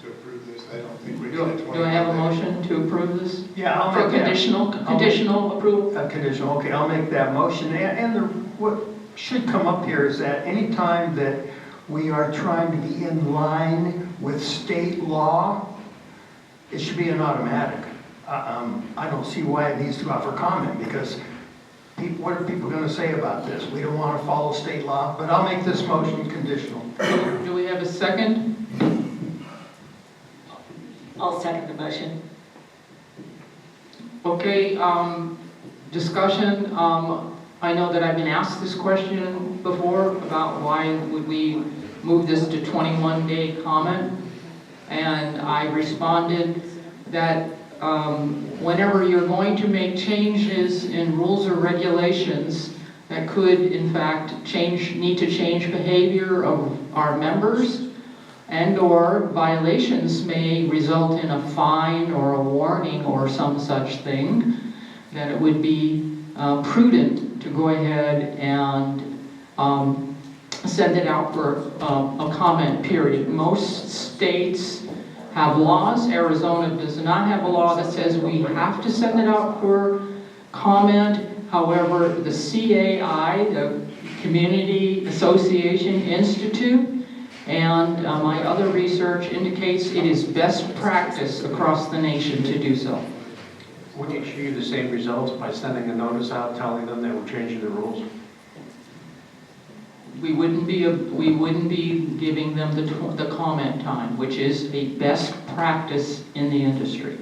to approve this. I don't think we need a 21 Do I have a motion to approve this? Yeah, I'll For make that. conditional approval? Conditional, okay, I'll make that motion. What should come up here is that any time that we are trying to be in line with state law, it should be an automatic. I don't see why it needs to go out for comment, because what are people going to say about this? We don't want to follow state law, but I'll make this motion conditional. Do we have a second? I'll second the motion. Okay, discussion. I know that I've been asked this question before about why would we move this to 21-day comment, and I responded that whenever you're going to make changes in rules or regulations that could, in fact, need to change behavior of our members, and/or violations may result in a fine or a warning or some such thing, that it would be prudent to go ahead and send it out for a comment period. Most states have laws. Arizona does not have a law that says we have to send it out for comment. However, the CAI, the Community Association Institute, and my other research indicates it is best practice across the nation to do so. Would you achieve the same results by sending a notice out telling them that we're changing the rules? We wouldn't be giving them the comment time, which is a best practice in the industry.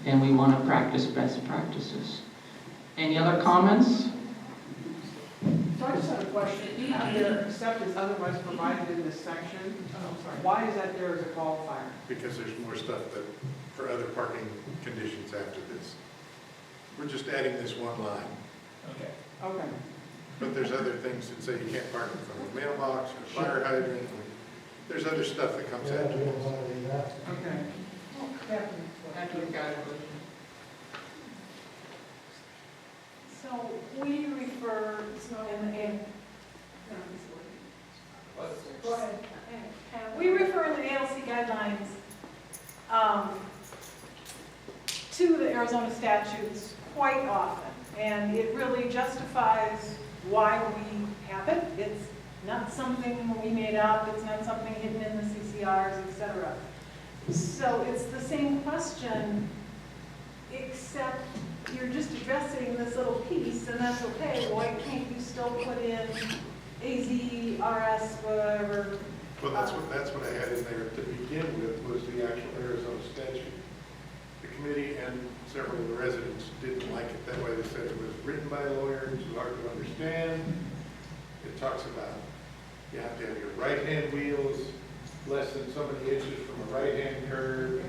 And we want to practice best practices. Any other comments? So I just had a question. You have there, except as otherwise provided in this section. Why is that there as a qualifier? Because there's more stuff that, for other parking conditions after this. We're just adding this one line. Okay. Okay. But there's other things that say you can't park in front of a mailbox or fire hydrant. There's other stuff that comes after this. Okay. So we refer, go ahead. We refer in the ALC guidelines to the Arizona statutes quite often. And it really justifies why we have it. It's not something we made up, it's not something hidden in the CCRs, etc. So it's the same question, except you're just addressing this little piece, and that's okay. Why can't you still put in AZ, RS, whatever? Well, that's what I had in there to begin with, was the actual Arizona statute. The committee and several of the residents didn't like it that way. They said it was written by a lawyer, it's too hard to understand. It talks about you have to have your right-hand wheels less than so many inches from a right-hand curve.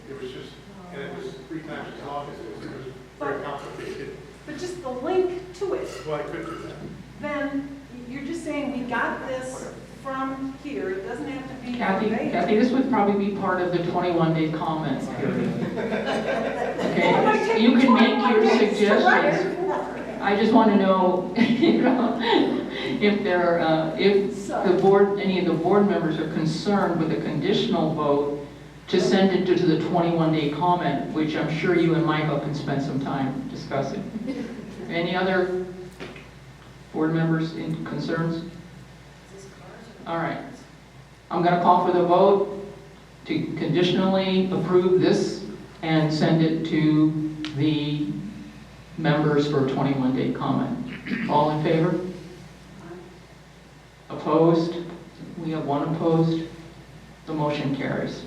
It was just, and it was 3 times as long as this. It was very complicated. But just the link to it, Well, I could do that. then you're just saying we got this from here. It doesn't have to be verbatim. Kathy, this would probably be part of the 21-day comment period. Okay, you can make your suggestions. I just want to know, if the board, any of the board members are concerned with a conditional vote to send it to the 21-day comment, which I'm sure you and Michael can spend some time discussing. Any other board members in concerns? All right. I'm going to call for the vote to conditionally approve this and send it to the members for a 21-day comment. All in favor? Opposed? We have one opposed. The motion carries.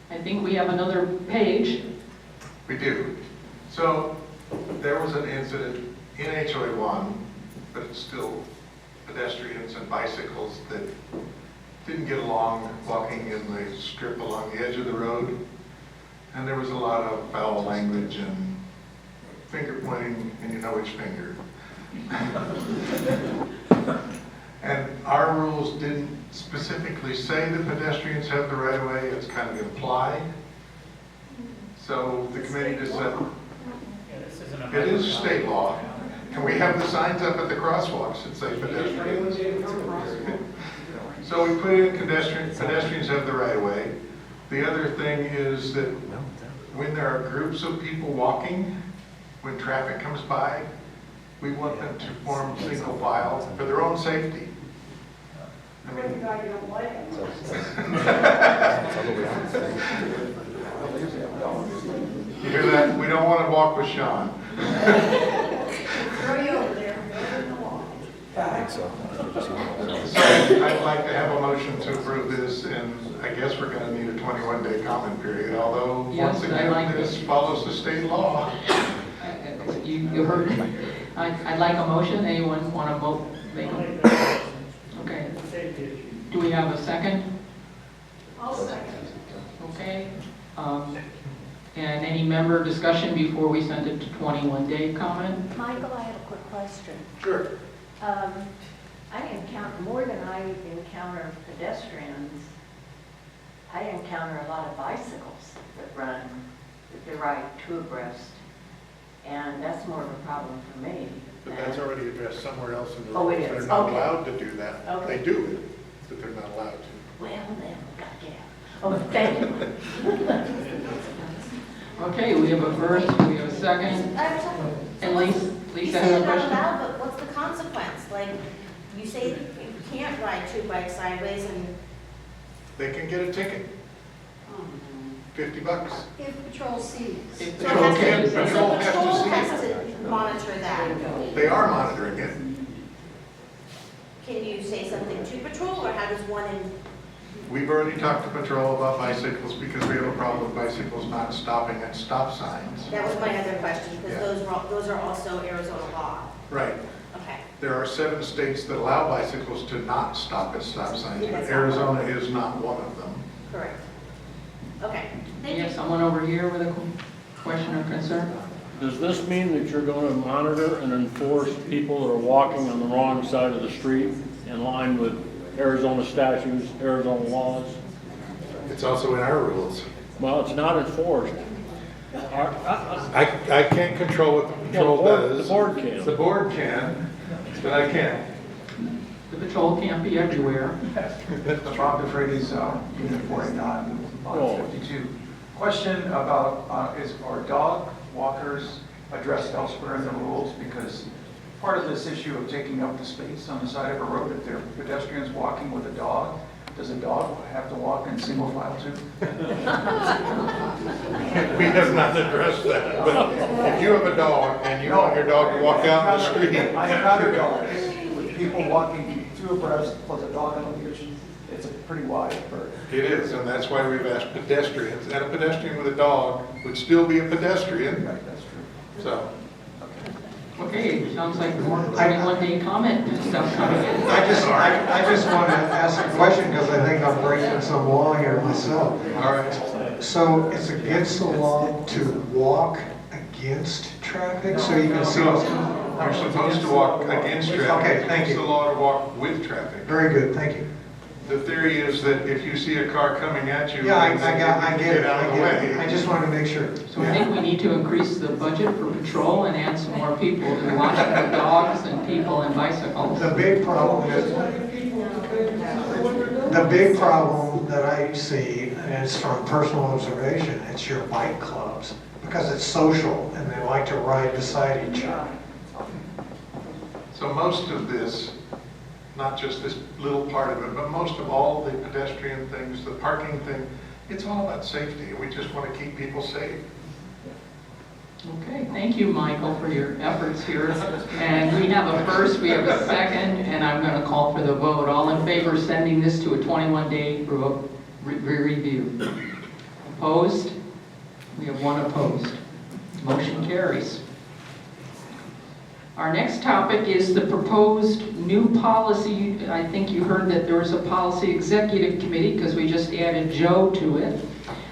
I think we have another page. We do. So there was an incident in HOA 1, but it's still pedestrians and bicycles that didn't get along walking in the strip along the edge of the road. And there was a lot of foul language and finger pointing, and you know which finger. And our rules didn't specifically say that pedestrians have the right of way, it's kind of implied. So the committee just said, it is state law. And we have the signs up at the crosswalks that say pedestrians. So we put in pedestrians have the right of way. The other thing is that when there are groups of people walking, when traffic comes by, we want them to form single file for their own safety. I mean, You don't like it. you hear that? We don't want to walk with Sean. Throw you over there. I think so. So I'd like to have a motion to approve this, and I guess we're going to need a 21-day comment period, although Yes, once I again, like this follows the state law. You heard me. I'd like a motion. Anyone want to vote? Make a, okay. Do we have a second? I'll second. Okay. And any member discussion before we send it to 21-day comment? Michael, I have a quick question. Sure. I encounter, more than I encounter pedestrians, I encounter a lot of bicycles that run, that they ride 2 abreast. And that's more of a problem for me. But that's already addressed somewhere else in the Oh, it rules. is. They're not Okay. allowed to do that. Okay. They do it. that they're not allowed to. Well, then, yeah. Oh, thank you. Okay, we have a first, we have a second. And Lisa You has say a it out question? loud, but what's the consequence? Like, you say you can't ride two bikes sideways and They can get a ticket, $50. If patrol sees. If so patrol has can- to- so patrol has to patrol see has it. to monitor that. They are monitoring it. Can you say something to patrol, or how does one in? We've already talked to patrol about bicycles because we have a problem with bicycles not stopping at stop signs. That was my other question, because Yeah. those are also Arizona law. Right. Okay. There are 7 states that allow bicycles to not stop at stop signs, Yeah, but that's not one of Arizona them. is not one of them. Correct. Okay. We have someone over here with a question or concern? Does this mean that you're going to monitor and enforce people that are walking on the wrong side of the street in line with Arizona statutes, Arizona laws? It's also in our rules. Well, it's not enforced. I can't control what the patrol does. The board can. The board can, but I can't. The patrol can't be everywhere. Bob DeFreitas, Unit 49, Oh. 52. Question about, are dog walkers addressed elsewhere in the rules? Because part of this issue of taking up the space on the side of a road, if there are pedestrians walking with a dog, does a dog have to walk in single file too? We have not addressed that, but if you have a dog and you want your dog to walk out in the street. I have other dogs with people walking two abreast plus a dog on the leash. It's a pretty wide berth. It is, and that's why we've asked pedestrians, and a pedestrian with a dog would still be a pedestrian. Right, that's true. So, Okay, sounds like more 21-day comment stuff coming in. I just want to ask a question because I think I'm breaking some law here myself. all right. So it's against the law to walk against traffic so you can see what's going on? You're supposed to walk against traffic. Okay, thank It's you. the law to walk with traffic. Very good, thank you. The theory is that if you see a car coming at you. Yeah, I then get it, out of the I get it. way. I just wanted to make sure. So I think we need to increase the budget for patrol and add some more people to watch the dogs and people and bicycles. The big problem that I see, and it's from personal observation, it's your bike clubs, because it's social and they like to ride beside each other. So most of this, not just this little part of it, but most of all the pedestrian things, the parking thing, it's all about safety. We just want to keep people safe. Okay, thank you, Michael, for your efforts here. And we have a first, we have a second, and I'm going to call for the vote. All in favor of sending this to a 21-day review? Opposed? We have one opposed. Motion carries. Our next topic is the proposed new policy. I think you heard that there was a policy executive committee because we just added Joe to it.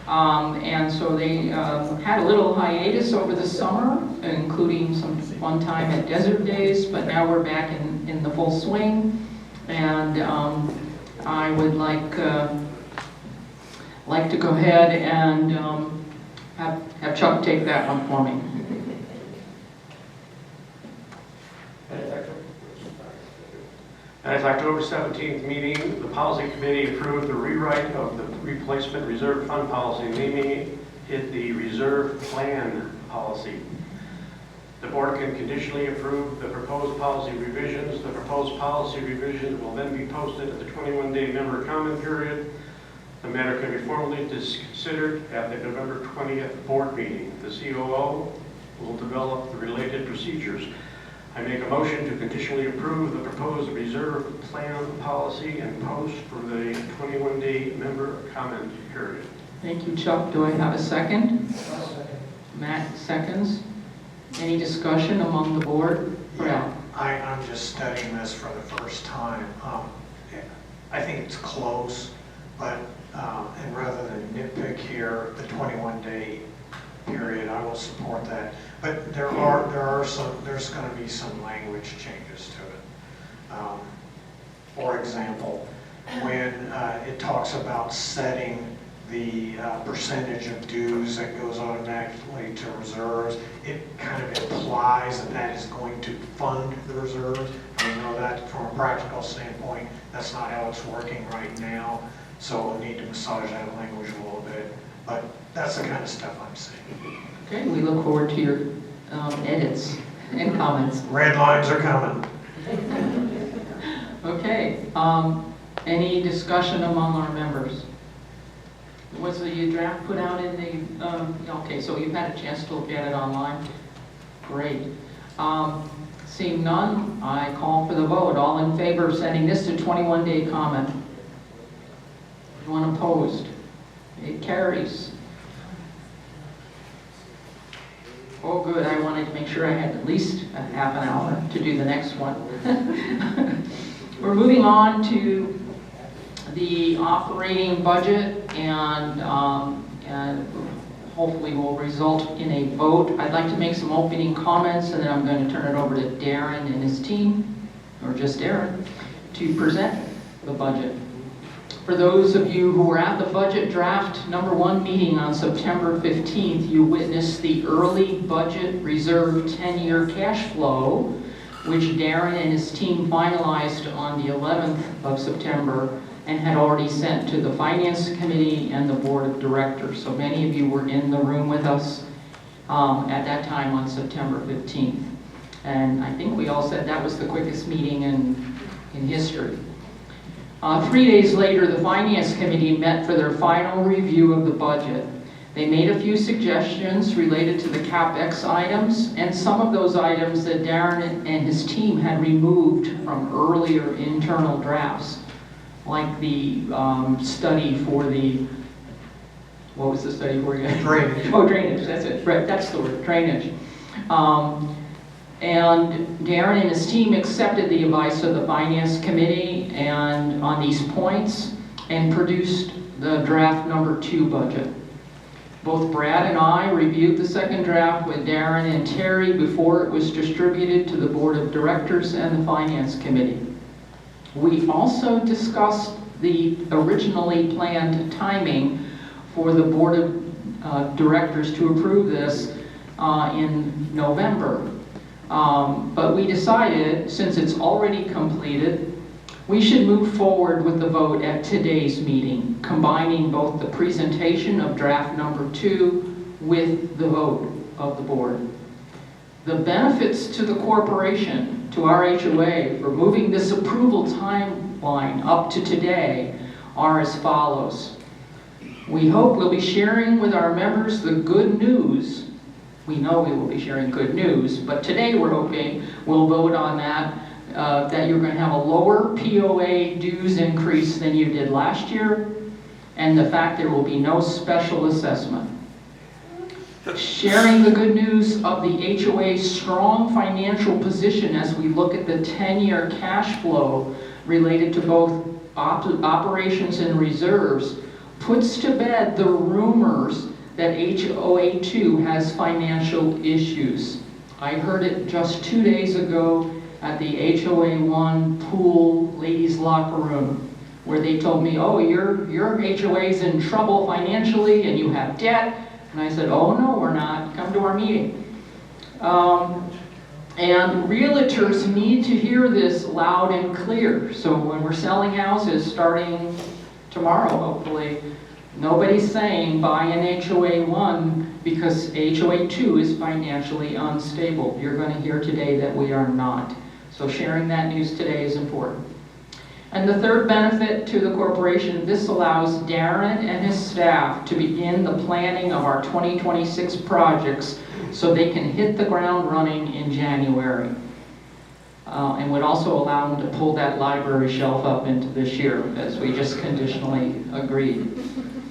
And so they had a little hiatus over the summer, including some one time at Desert Days, but now we're back in the full swing. And I would like to go ahead and have Chuck take that one for me. At its October 17th meeting, the policy committee approved the rewrite of the replacement reserve fund policy, naming it the reserve plan policy. The board can conditionally approve the proposed policy revisions. The proposed policy revisions will then be posted at the 21-day member comment period. The matter can be formally considered at the November 20th board meeting. The COO will develop the related procedures. I make a motion to conditionally approve the proposed reserve plan policy and post for the 21-day member comment period. Thank you, Chuck. Do I have a second? Matt seconds. Any discussion among the board? Yeah, I'm just studying this for the first time. I think it's close, but, and rather than nitpick here, the 21-day period, I will support that. But there's going to be some language changes to it. For example, when it talks about setting the percentage of dues that goes automatically to reserves, it kind of implies that that is going to fund the reserves. We know that from a practical standpoint, that's not how it's working right now, so we'll need to massage that language a little bit. But that's the kind of stuff I'm saying. Okay, we look forward to your edits and comments. Red lines are coming. Okay, any discussion among our members? Was the draft put out in the, okay, so you've had a chance to look at it online? Great. Seeing none, I call for the vote. All in favor of sending this to 21-day comment? Anyone opposed? It carries. Oh, good, I wanted to make sure I had at least a half an hour to do the next one. We're moving on to the operating budget, and hopefully will result in a vote. I'd like to make some opening comments, and then I'm going to turn it over to Darren and his team, or just Darren, to present the budget. For those of you who were at the budget draft #1 meeting on September 15th, you witnessed the early budget reserve 10-year cash flow, which Darren and his team finalized on the 11th of September and had already sent to the Finance Committee and the Board of Directors. So many of you were in the room with us at that time on September 15th. And I think we all said that was the quickest meeting in history. 3 days later, the Finance Committee met for their final review of the budget. They made a few suggestions related to the CapEx items, and some of those items that Darren and his team had removed from earlier internal drafts, like the study for the, what was the study for again? Drainage. Oh, drainage, that's it, right, that's the word, drainage. And Darren and his team accepted the advice of the Finance Committee and on these points and produced the draft #2 budget. Both Brad and I reviewed the second draft with Darren and Terry before it was distributed to the Board of Directors and the Finance Committee. We also discussed the originally planned timing for the Board of Directors to approve this in November. But we decided, since it's already completed, we should move forward with the vote at today's meeting, combining both the presentation of draft #2 with the vote of the board. The benefits to the corporation, to our HOA, for moving this approval timeline up to today are as follows. We hope we'll be sharing with our members the good news. We know we will be sharing good news, but today we're hoping we'll vote on that, that you're going to have a lower POA dues increase than you did last year, and the fact there will be no special assessment. Sharing the good news of the HOA's strong financial position as we look at the 10-year cash flow related to both operations and reserves puts to bed the rumors that HOA2 has financial issues. I heard it just 2 days ago at the HOA1 pool ladies locker room, where they told me, oh, your HOA's in trouble financially and you have debt. And I said, oh no, we're not, come to our meeting. And realtors need to hear this loud and clear. So when we're selling houses starting tomorrow, hopefully, nobody's saying buy an HOA1 because HOA2 is financially unstable. You're going to hear today that we are not. So sharing that news today is important. And the third benefit to the corporation, this allows Darren and his staff to begin the planning of our 2026 projects so they can hit the ground running in January. And would also allow them to pull that library shelf up into this year, as we just conditionally agreed.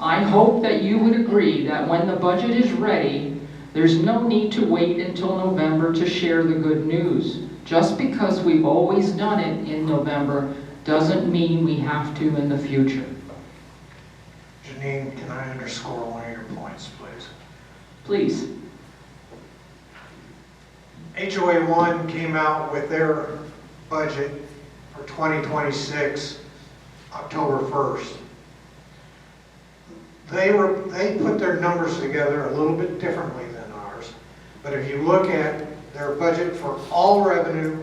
I hope that you would agree that when the budget is ready, there's no need to wait until November to share the good news. Just because we've always done it in November doesn't mean we have to in the future. Janine, can I underscore one of your points, please? Please. HOA1 came out with their budget for 2026, October 1st. They put their numbers together a little bit differently than ours, but if you look at their budget for all revenue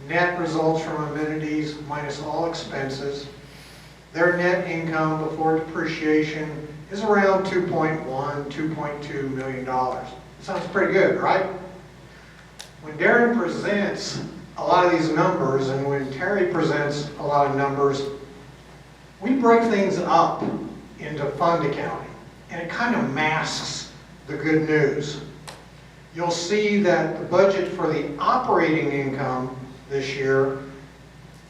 net results from amenities minus all expenses. Their net income before depreciation is around $2.1, $2.2 million. Sounds pretty good, right? When Darren presents a lot of these numbers, and when Terry presents a lot of numbers, we break things up into fund accounting, and it kind of masks the good news. You'll see that the budget for the operating income this year,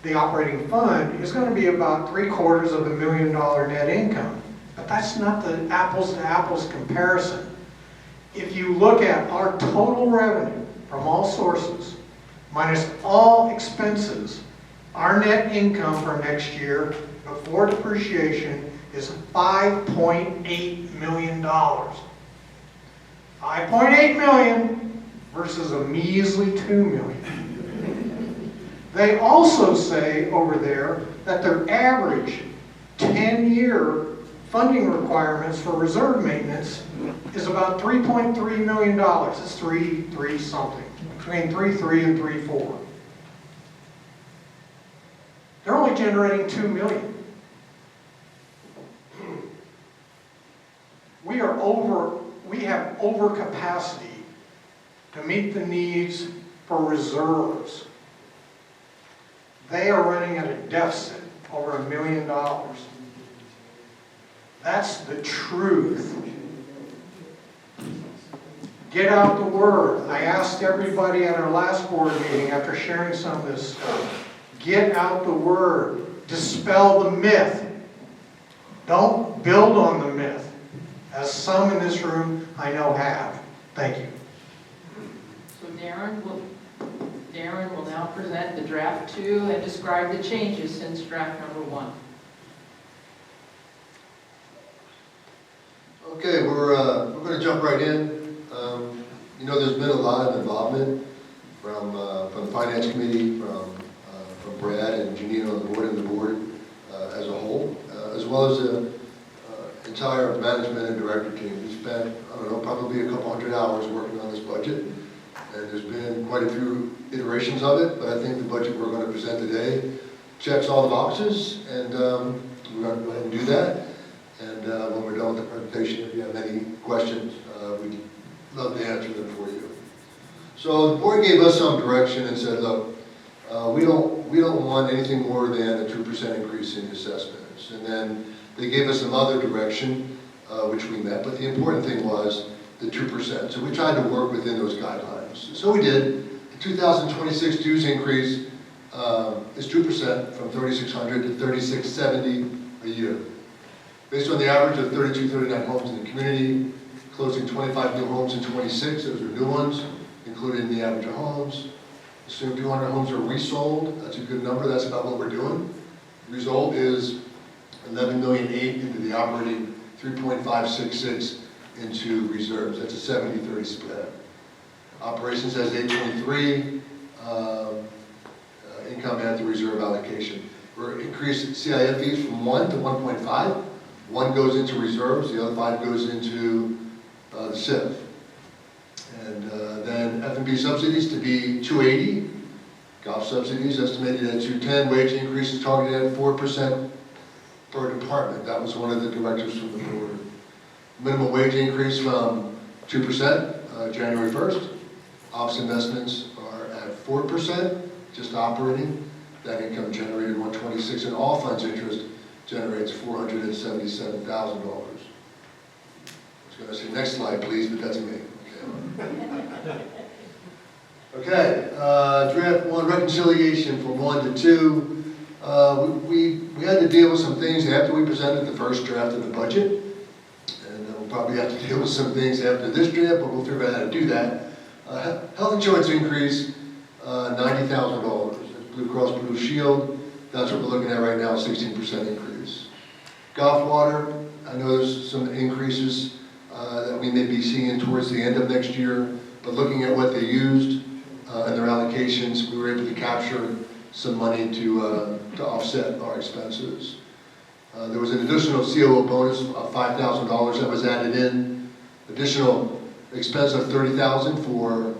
the operating fund, is going to be about $750,000 net income. But that's not the apples to apples comparison. If you look at our total revenue from all sources, minus all expenses, our net income for next year before depreciation is $5.8 million. 5.8 million versus a measly 2 million. They also say over there that their average 10-year funding requirements for reserve maintenance is about $3.3 million. It's three something, between 3.3 and 3.4. They're only generating 2 million. We have overcapacity to meet the needs for reserves. They are running at a deficit over $1 million. That's the truth. Get out the word. I asked everybody at our last board meeting after sharing some of this stuff. Get out the word. Dispel the myth. Don't build on the myth, as some in this room I know have. Thank you. So Darren will now present the draft 2 and describe the changes since draft number 1. Okay, we're going to jump right in. You know, there's been a lot of involvement from the Finance Committee, from Brad and Janine on the board and the board as a whole, as well as the entire management and director team. We spent, I don't know, probably a couple hundred hours working on this budget, and there's been quite a few iterations of it, but I think the budget we're going to present today checks all the boxes, and we're going to go ahead and do that. And when we're done with the presentation, if you have any questions, we'd love to answer them for you. So the board gave us some direction and said, look, we don't want anything more than a 2% increase in assessments. And then they gave us some other direction, which we met, but the important thing was the 2%. So we tried to work within those guidelines. So we did. The 2026 dues increase is 2% from $3,600 to $3,670 a year. Based on the average of 32, 39 homes in the community, closing 25 new homes in 26, those are new ones, including the average of homes. Assume 200 homes are resold, that's a good number, that's about what we're doing. The result is 11,000,008 into the operating, 3.566 into reserves. That's a 70-30 split. Operations has 823, income at the reserve allocation. We're increasing CIF fees from 1 to 1.5. 1 goes into reserves, the other 5 goes into the SIF. And then F&B subsidies to be 280. Golf subsidies estimated at 210. Wage increases targeted at 4% per department. That was one of the directives from the board. Minimum wage increase from 2% January 1st. Ops investments are at 4%, just operating. That income generated 126, and all funds interest generates $477,000. I was going to say next slide, please, but that's me. Okay, draft 1 reconciliation from 1 to 2. We had to deal with some things after we presented the first draft of the budget, and we'll probably have to deal with some things after this draft, but we'll figure out how to do that. Health insurance increase, $90,000. Blue Cross Blue Shield, that's what we're looking at right now, 16% increase. Golf water, I know there's some increases that we may be seeing towards the end of next year, but looking at what they used and their allocations, we were able to capture some money to offset our expenses. There was an additional COO bonus of $5,000 that was added in, additional expense of $30,000 for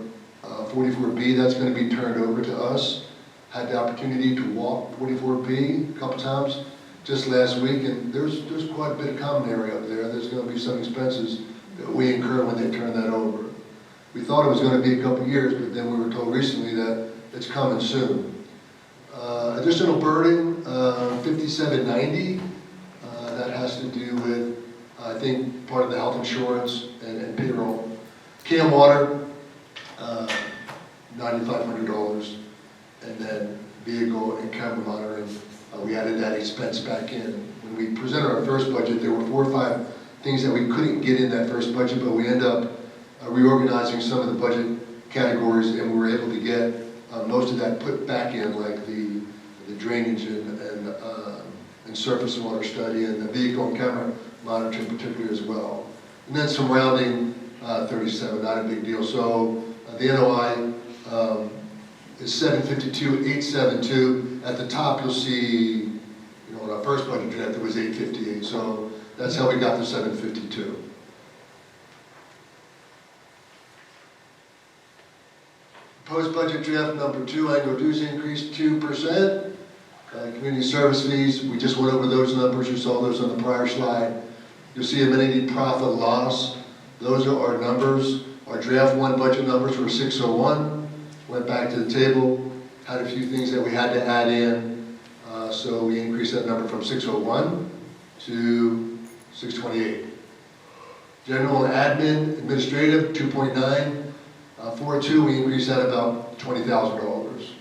44B, that's going to be turned over to us. had the opportunity to walk 44B a couple times just last week, and there's quite a bit of common area up there. There's going to be some expenses that we incur when they turn that over. We thought it was going to be a couple years, but then we were told recently that it's coming soon. Additional burden, 5790. That has to do with, I think, part of the health insurance and payroll. Cam Water, $9,500, and then vehicle and camera monitoring. We added that expense back in. When we presented our first budget, there were 4 or 5 things that we couldn't get in that first budget, but we ended up reorganizing some of the budget categories, and we were able to get most of that put back in, like the drainage and surface water study, and the vehicle and camera monitoring particularly as well. And then some rounding, 37, not a big deal. So the NOI is 752,872. At the top, you'll see, in our first budget draft, it was 858. So that's how we got to 752. Proposed budget draft number 2, annual dues increase 2%. Community service fees, we just went over those numbers. You saw those on the prior slide. You'll see amenity profit loss. Those are our numbers. Our draft 1 budget numbers were 601. Went back to the table, had a few things that we had to add in. So we increased that number from 601 to 628. General and admin, administrative, 2.9. 4.2, we increased that about $20,000.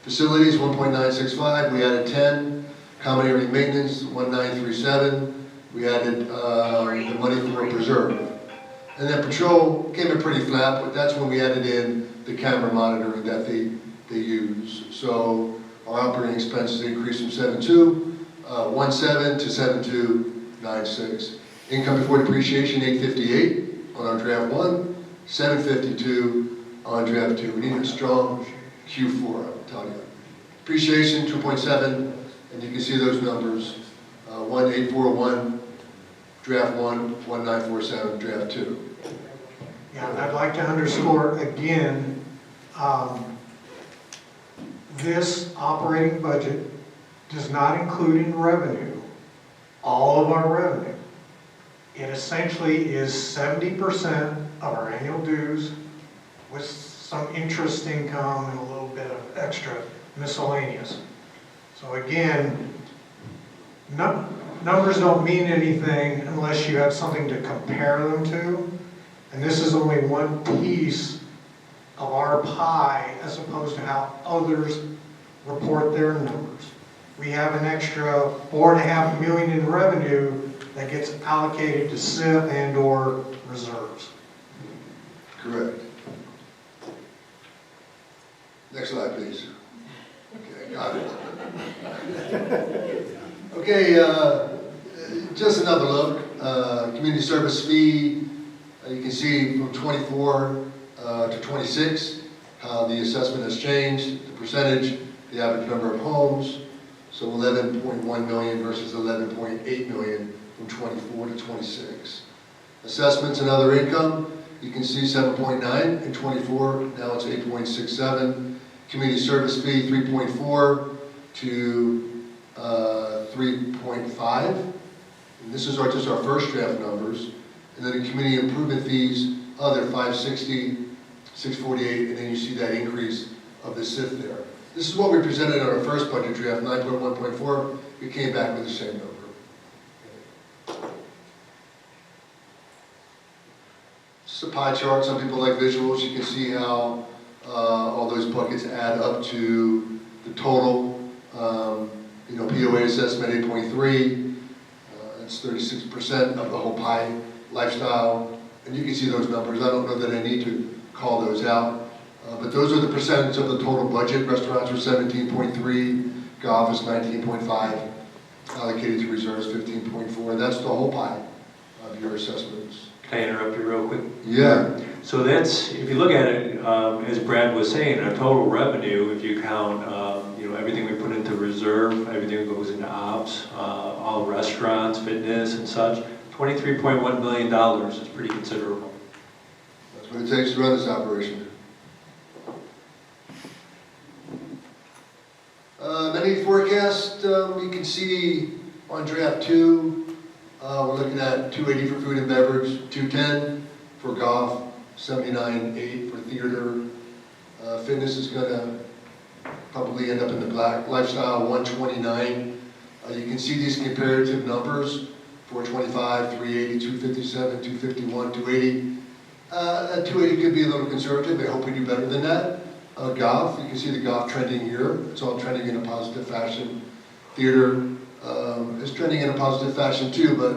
Facilities, 1.965, we added 10. Common area maintenance, 1.937. We added the money for preserve. And then patrol came in pretty flat, but that's when we added in the camera monitoring that they use. So our operating expenses increased from 7.217 to 7.296. Income before depreciation, 858 on our draft 1, 752 on draft 2. We need a strong Q4, I'll tell you. Depreciation, 2.7, and you can see those numbers. 1.841, draft 1, 1.947, draft 2. Yeah, and I'd like to underscore again, this operating budget does not include in revenue all of our revenue. It essentially is 70% of our annual dues with some interest income and a little bit of extra miscellaneous. So again, numbers don't mean anything unless you have something to compare them to. And this is only one piece of our pie as opposed to how others report their numbers. We have an extra $4.5 million in revenue that gets allocated to SIP and or reserves. Correct. Next slide, please. Okay, got it. Okay, just another look. Community service fee, you can see from 24 to 26 how the assessment has changed, the percentage, the average number of homes. So 11.1 million versus 11.8 million from 24 to 26. Assessments and other income, you can see 7.9 in 24, now it's 8.67. Community service fee, 3.4 to 3.5. And this is just our first draft numbers. And then the community improvement fees, other 560, 648, and then you see that increase of the SIF there. This is what we presented in our first budget draft, 9.1.4. We came back with the same number. This is a pie chart. Some people like visuals. You can see how all those buckets add up to the total. POA assessment 8.3. That's 36% of the whole pie. Lifestyle, and you can see those numbers. I don't know that I need to call those out, but those are the percentage of the total budget. Restaurants were 17.3, golf is 19.5, allocated to reserves 15.4, and that's the whole pie of your assessments. Can I interrupt you real quick? Yeah. So that's, if you look at it, as Brad was saying, our total revenue, if you count, everything we put into reserve, everything that goes into ops, all restaurants, fitness and such, $23.1 million is pretty considerable. That's what it takes to run this operation. forecast, you can see on draft 2, we're looking at 280 for food and beverage, 210 for golf, 79.8 for theater. Fitness is gonna probably end up in the black. Lifestyle, 129. You can see these comparative numbers, 425, 380, 257, 251, 280. That 280 could be a little conservative. I hope we do better than that. Golf, you can see the golf trending here. It's all trending in a positive fashion. Theater is trending in a positive fashion too, but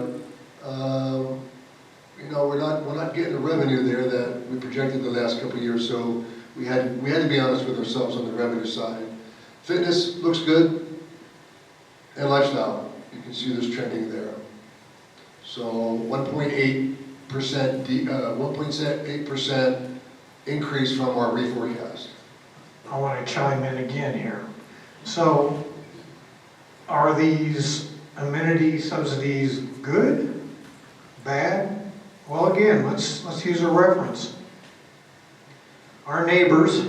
you know, we're not getting the revenue there that we projected the last couple of years. So we had to be honest with ourselves on the revenue side. Fitness looks good, and lifestyle, you can see this trending there. So 1.8% increase from our reforecast. I want to chime in again here. So, are these amenity subsidies good, bad? Well, again, let's use a reference. Our neighbors,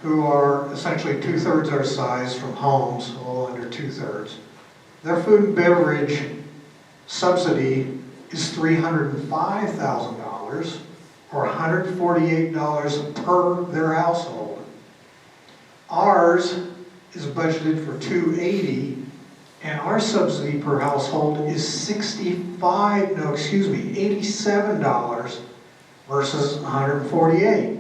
who are essentially 2/3 our size from homes, a little under 2/3, their food and beverage subsidy is $305,000 or $148 per their household. Ours is budgeted for $280, and our subsidy per household is $87 versus $148.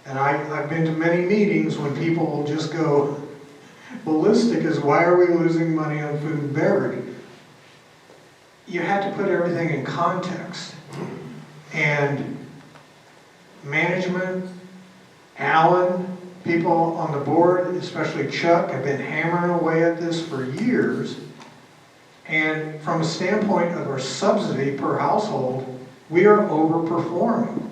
And I've been to many meetings when people will just go ballistic as why are we losing money on food and beverage? You have to put everything in context. And management, Alan, people on the board, especially Chuck, have been hammering away at this for years. And from a standpoint of our subsidy per household, we are overperforming.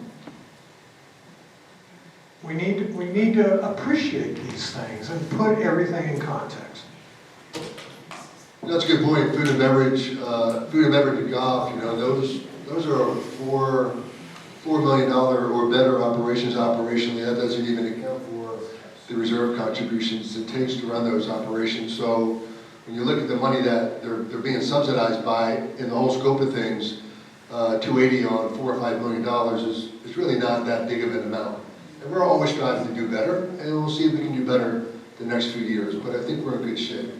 We need to appreciate these things and put everything in context. That's a good point. Food and beverage and golf, you know, those are $4 million or better operations operationally. That doesn't even account for the reserve contributions it takes to run those operations. So when you look at the money that they're being subsidized by in the whole scope of things, 280 on $4 or $5 million is really not that big of an amount. And we're always striving to do better, and we'll see if we can do better the next few years. But I think we're in good shape.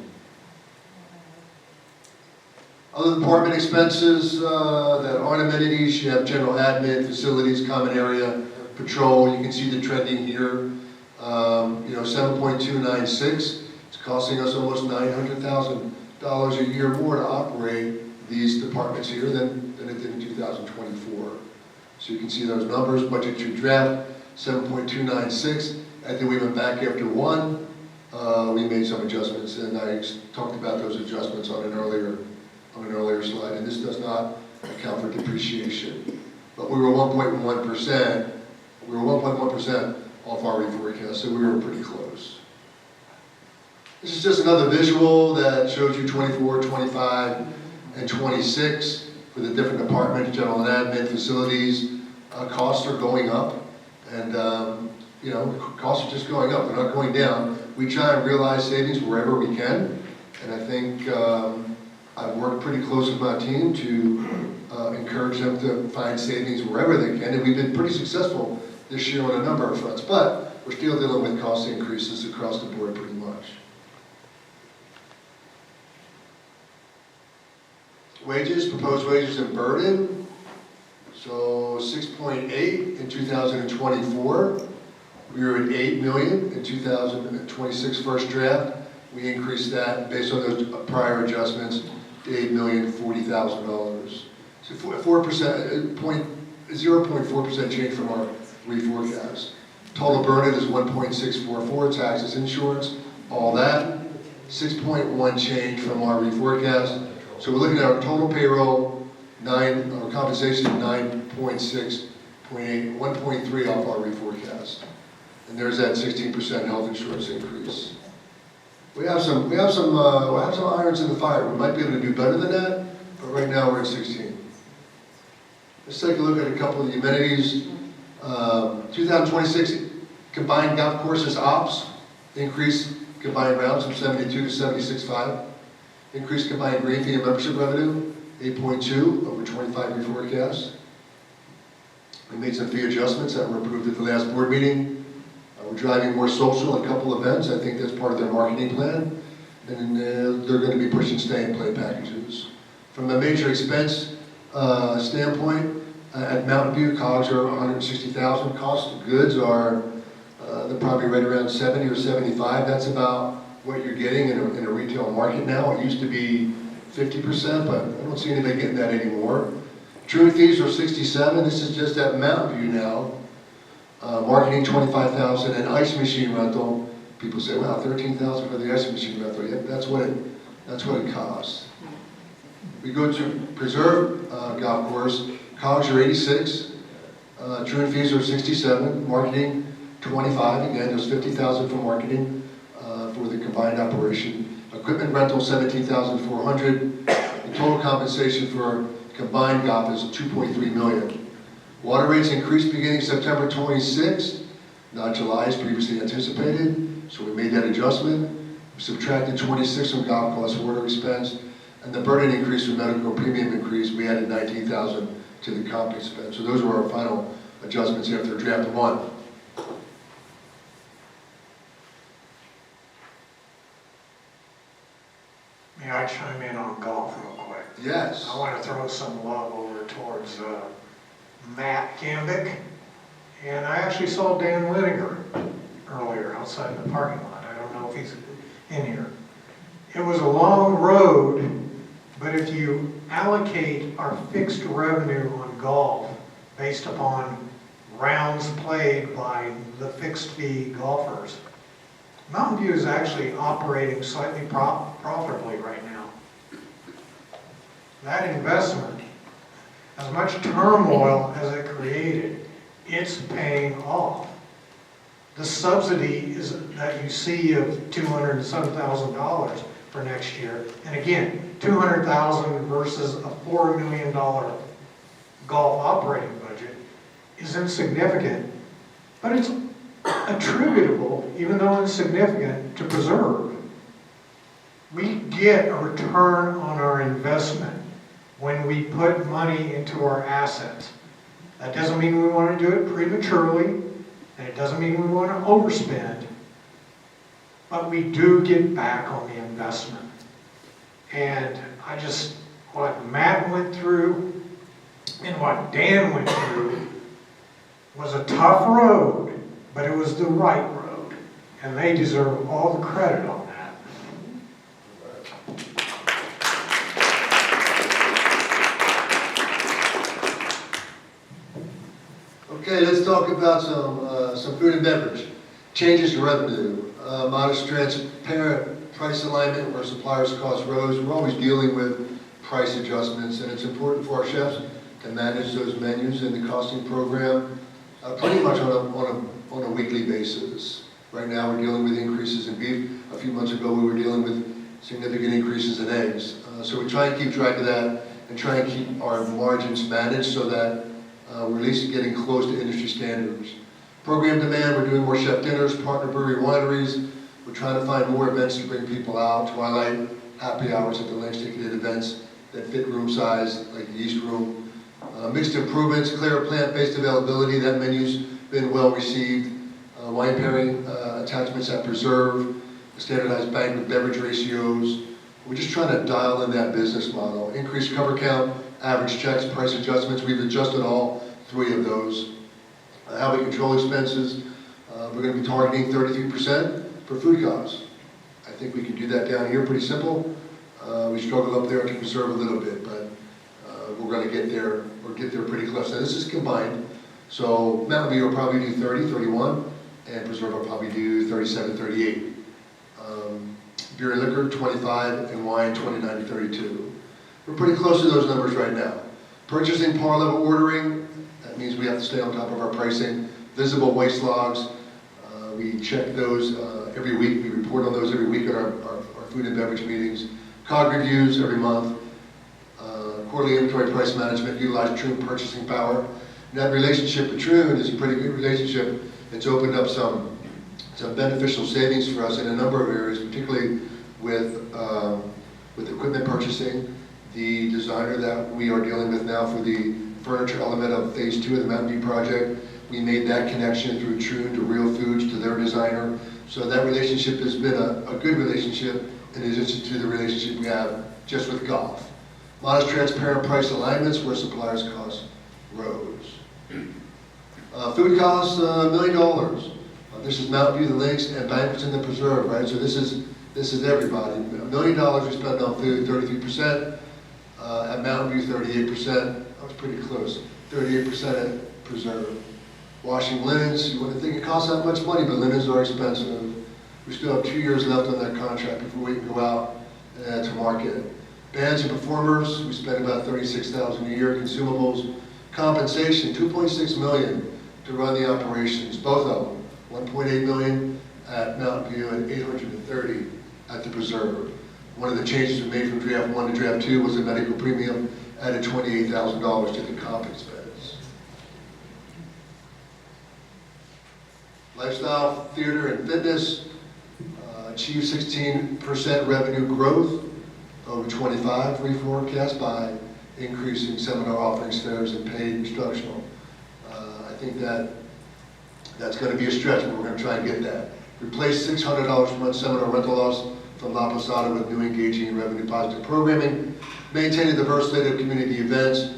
Other department expenses that aren't amenities, you have general admin, facilities, common area, patrol. You can see the trending here. You know, 7.296. It's costing us almost $900,000 a year more to operate these departments here than it did in 2024. So you can see those numbers. Budget to draft 7.296. I think we went back after one. We made some adjustments, and I talked about those adjustments on an earlier slide, and this does not account for depreciation. But we were 1.1%. We were 1.1% off our reforecast, so we were pretty close. This is just another visual that shows you 24, 25, and 26 for the different departments, general and admin, facilities. Costs are going up, and you know, costs are just going up. They're not going down. We try and realize savings wherever we can, and I think I've worked pretty close with my team to encourage them to find savings wherever they can, and we've been pretty successful this year on a number of fronts, but we're still dealing with cost increases across the board pretty much. Wages, proposed wages and burden. So 6.8 in 2024. We were at 8 million in 2026 first draft. We increased that based on those prior adjustments to $8,040,000. So 0.4% change from our reforecast. Total burden is 1.644, taxes, insurance, all that. 6.1 change from our reforecast. So we're looking at our total payroll, our compensation 9.6.8, 1.3 off our reforecast. And there's that 16% health insurance increase. We have some irons in the fire. We might be able to do better than that, but right now we're at 16. Let's take a look at a couple of the amenities. 2026 combined golf courses ops increase combined rounds from 72 to 76.5. Increased combined green fee and membership revenue, 8.2 over 25 reforecast. We made some fee adjustments that were approved at the last board meeting. We're driving more social and couple events. I think that's part of their marketing plan. And they're going to be pushing stay and play packages. From a major expense standpoint, at Mountain View, COGS are $160,000. Cost of goods are they're probably right around 70 or 75. That's about what you're getting in a retail market now. It used to be 50%, but I don't see anybody getting that anymore. Truant fees are 67. This is just at Mountain View now. Marketing 25,000 and ice machine rental. People say, wow, 13,000 for the ice machine rental. Yeah, that's what it costs. We go to Preserve Golf Course. COGS are 86. Truant fees are 67. Marketing 25. Again, there's 50,000 for marketing for the combined operation. Equipment rental 17,400. The total compensation for combined golf is 2.3 million. Water rates increased beginning September 26th, not July as previously anticipated, so we made that adjustment. We subtracted 26 from golf costs water expense, and the burden increase from medical premium increase, we added 19,000 to the comp expense. So those were our final adjustments after draft one. May I chime in on golf real quick? Yes. I want to throw some love over towards Matt Gambick. And I actually saw Dan Whittaker earlier outside the parking lot. I don't know if he's in here. It was a long road, but if you allocate our fixed revenue on golf based upon rounds played by the fixed fee golfers, Mountain View is actually operating slightly profitably right now. That investment, as much turmoil as it created, it's paying off. The subsidy is that you see of $207,000 for next year, and again, $200,000 versus a $4 million golf operating budget is insignificant, but it's attributable, even though insignificant, to Preserve. We get a return on our investment when we put money into our assets. That doesn't mean we want to do it prematurely, and it doesn't mean we want to overspend, but we do get back on the investment. And what Matt went through and what Dan went through was a tough road, but it was the right road, and they deserve all the credit on that. Okay, let's talk about some food and beverage. Changes to revenue, modest transparent price alignment where suppliers' costs rose. We're always dealing with price adjustments, and it's important for our chefs to manage those menus in the costing program pretty much on a weekly basis. Right now, we're dealing with increases in beef. A few months ago, we were dealing with significant increases in eggs. So we try and keep track of that and try and keep our margins managed so that we're at least getting close to industry standards. Program demand, we're doing more chef dinners, partner brewery wineries. We're trying to find more events to bring people out, twilight, happy hours at the Lynch ticketed events that fit room size, like the East Room. Mixed improvements, clearer plant-based availability, that menu's been well received. Wine pairing attachments at Preserve, standardized banquet beverage ratios. We're just trying to dial in that business model. Increased cover count, average checks, price adjustments. We've adjusted all three of those. How we control expenses. We're going to be targeting 33% for food costs. I think we can do that down here pretty simple. We struggle up there to Preserve a little bit, but we're going to get there. We'll get there pretty close. Now this is combined. So Mountain View will probably do 30, 31, and Preserve will probably do 37, 38. Beer and liquor, 25, and wine, 29 to 32. We're pretty close to those numbers right now. Purchasing par level ordering, that means we have to stay on top of our pricing. Visible waste logs, we check those every week. We report on those every week at our food and beverage meetings. COG reviews every month. Quarterly inventory price management, utilize Troon purchasing power. And that relationship with Troon is a pretty good relationship. It's opened up some some beneficial savings for us in a number of areas, particularly with equipment purchasing. The designer that we are dealing with now for the furniture element of phase 2 of the Mountain View project, we made that connection through True to Real Foods to their designer. So that relationship has been a good relationship in addition to the relationship we have just with golf. Modest transparent price alignments where suppliers' costs rose. Food costs $1 million. This is Mountain View, the Links, and Banquets in the Preserve, right? So this is everybody. $1 million we spent on food, 33%. At Mountain View, 38%. That was pretty close. 38% at Preserve. Washing linens, you wouldn't think it costs that much money, but linens are expensive. We still have 2 years left on that contract before we can go out to market. Bands and performers, we spend about $36,000 a year. Consumables, compensation, $2.6 million to run the operations, both of them. $1.8 million at Mountain View and $830 at the Preserve. One of the changes we made from draft 1 to draft 2 was the medical premium added $28,000 to the comp expense. Lifestyle, theater, and fitness achieved 16% revenue growth over 25 reforecast by increasing seminar offerings, fairs, and paid instructional. I think that's going to be a stretch, but we're going to try and get that. Replace $600 per month seminar rental loss from La Posada with new engaging and revenue positive programming. Maintain a diverse slate of community events.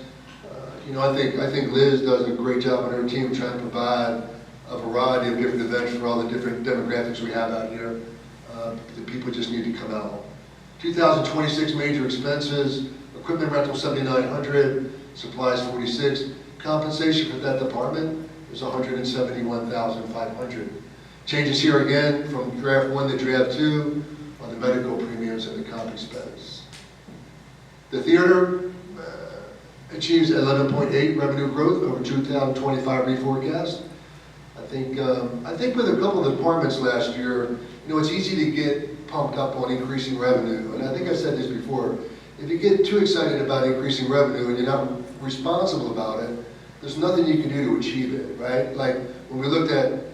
I think Liz does a great job on her team trying to provide a variety of different events for all the different demographics we have out here. The people just need to come out. 2026 major expenses, equipment rental $7,900, supplies $46,000. Compensation for that department is $171,500. Changes here again from draft 1 to draft 2 on the medical premiums and the comp expense. The theater achieves 11.8 revenue growth over 2025 reforecast. I think with a couple of departments last year, it's easy to get pumped up on increasing revenue. And I think I said this before, if you get too excited about increasing revenue and you're not responsible about it, there's nothing you can do to achieve it, right? Like when we looked at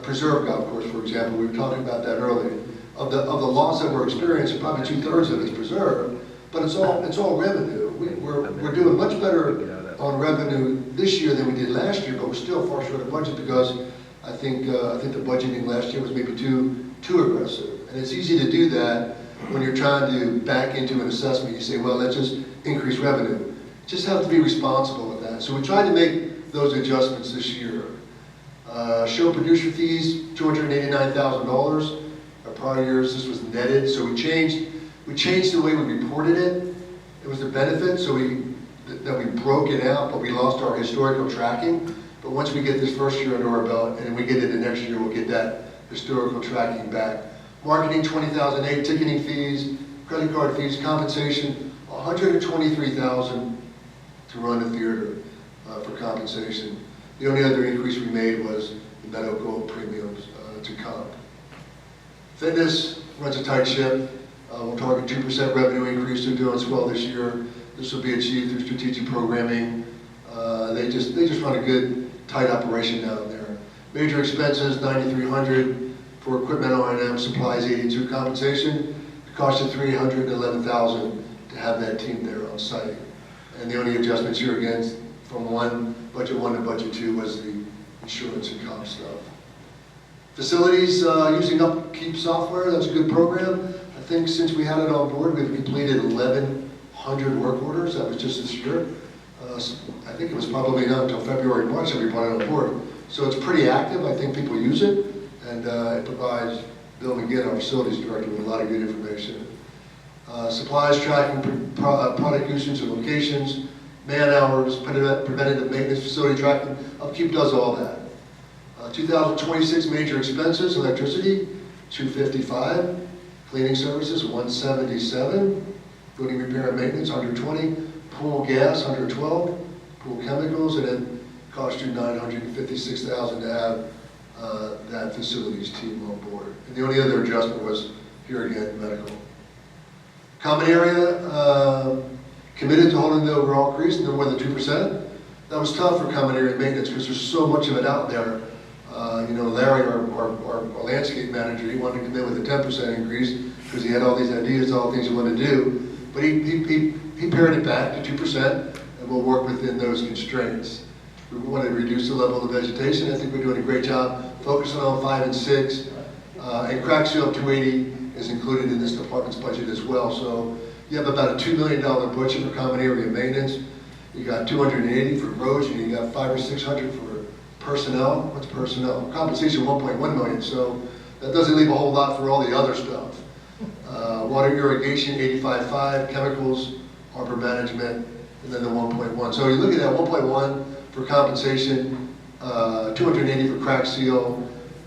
Preserve Golf Course, for example, we were talking about that earlier. Of the loss that we're experiencing, probably 2/3 of it's Preserve, but it's all revenue. We're doing much better on revenue this year than we did last year, but we're still far short of budget because I think the budgeting last year was maybe too aggressive. And it's easy to do that when you're trying to back into an assessment. You say, well, let's just increase revenue. Just have to be responsible with that. So we tried to make those adjustments this year. Show producer fees, $289,000. Our prior years, this was netted, so we changed the way we reported it. It was a benefit, so that we broke it out, but we lost our historical tracking. But once we get this first year under our belt, and we get it the next year, we'll get that historical tracking back. Marketing, $20,008, ticketing fees, credit card fees, compensation, $123,000 to run the theater for compensation. The only other increase we made was the medical premiums to comp. Fitness runs a tight ship. We'll target 2% revenue increase. They're doing swell this year. This will be achieved through strategic programming. They just run a good, tight operation down there. Major expenses, $9,300 for equipment, R&M, supplies, $82,000 compensation. It costed $311,000 to have that team there on site. And the only adjustments here again from budget 1 to budget 2 was the insurance and comp stuff. Facilities, using Upkeep software, that's a good program. I think since we had it on board, we've completed 1,100 work orders. That was just this year. I think it was probably not until February, March that we brought it on board. So it's pretty active. I think people use it. And it provides Bill McGinn, our facilities director, with a lot of good information. Supplies tracking, product usage and locations, man hours, preventative maintenance, facility tracking. Upkeep does all that. 2026 major expenses, electricity, $255. Cleaning services, $177. Building repair and maintenance, $120. Pool gas, $112. Pool chemicals, and it cost you $956,000 to have that facilities team on board. And the only other adjustment was, here again, medical. Common area, committed to holding the overall increase, no more than 2%. That was tough for common area maintenance because there's so much of it out there. Larry, our landscape manager, he wanted to come in with a 10% increase because he had all these ideas, all the things he wanted to do. But he pared it back to 2%, and we'll work within those constraints. We wanted to reduce the level of vegetation. I think we're doing a great job focusing on 5 and 6. And crack seal 280 is included in this department's budget as well. So you have about a $2 million budget for common area maintenance. You got 280 for roads, and you got 500 or 600 for personnel. What's personnel? Compensation 1.1 million. So that doesn't leave a whole lot for all the other stuff. Water irrigation 85.5, chemicals, harbor management, and then the 1.1. So you look at that 1.1 for compensation, 280 for crack seal.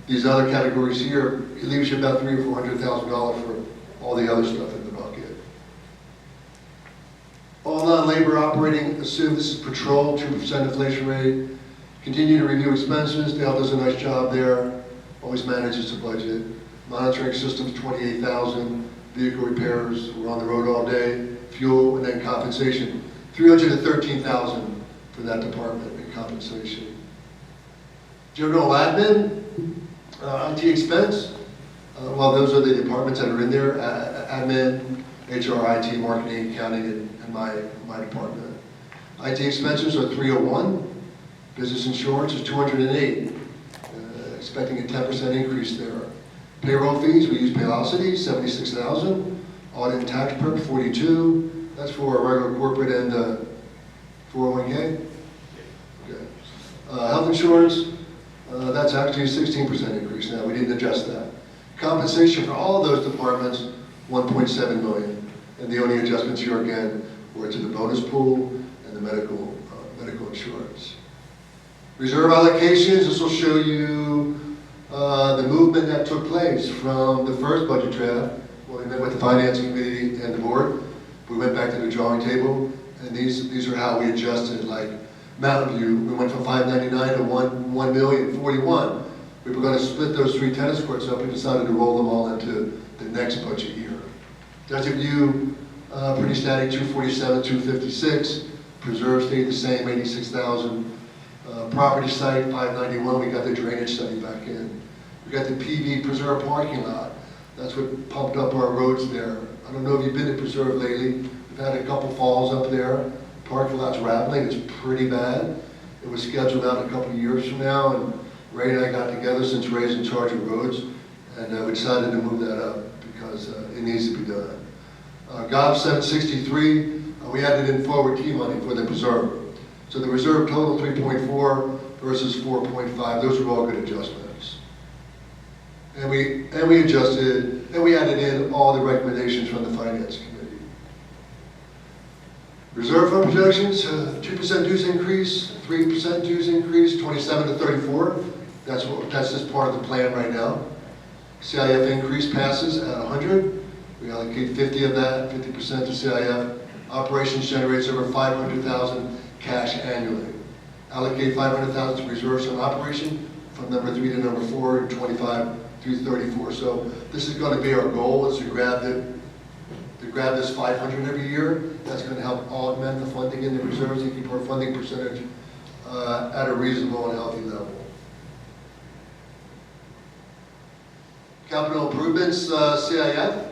These other categories here, it leaves you about $300,000 or $400,000 for all the other stuff in the bucket. All non-labor operating, assume this is patrol, 2% inflation rate. Continue to review expenses. Dale does a nice job there. Always manages the budget. Monitoring systems, 28,000. Vehicle repairs, we're on the road all day. Fuel, and then compensation, 313,000 for that department in compensation. General admin, IT expense. Well, those are the departments that are in there: admin, HR, IT, marketing, accounting, and my department. IT expenses are 301. Business insurance is 208. Expecting a 10% increase there. Payroll fees, we use Paylocity, 76,000. Audit and tax prep, 42. That's for our regular corporate and 401k. Okay. Health insurance, that's actually a 16% increase now. We didn't adjust that. Compensation for all of those departments, 1.7 million. And the only adjustments here again were to the bonus pool and the medical insurance. Reserve allocations, this will show you the movement that took place from the first budget draft. Well, we met with the finance committee and the board. We went back to the drawing table, and these are how we adjusted. Like Mountain View, we went from 599 to 1,041. We were going to split those 3 tennis courts up. We decided to roll them all into the next budget year. Desert View, pretty static, 247, 256. Preserve stayed the same, 86,000. Property site, 591. We got the drainage study back in. We got the PV Preserve parking lot. That's what pumped up our roads there. I don't know if you've been to Preserve lately. We've had a couple falls up there. Parking lot's rattling. It's pretty bad. It was scheduled out a couple of years from now, and Ray and I got together, since Ray's in charge of roads, and we decided to move that up because it needs to be done. GOV 763, we added in forward key money for the Preserve. So the reserve total 3.4 versus 4.5. Those are all good adjustments. And we adjusted, and we added in all the recommendations from the finance committee. Reserve fund projections, 2% dues increase, 3% dues increase, 27 to 34. That's just part of the plan right now. CIF increase passes at 100. We allocate 50 of that, 50% to CIF. Operations generates over 500,000 cash annually. Allocate 500,000 to reserves and operation from number 3 to number 4 and 25 through 34. So this is going to be our goal, is to grab this 500 every year. That's going to help augment the funding in the reserves and keep our funding percentage at a reasonable and healthy level. Capital improvements, CIF.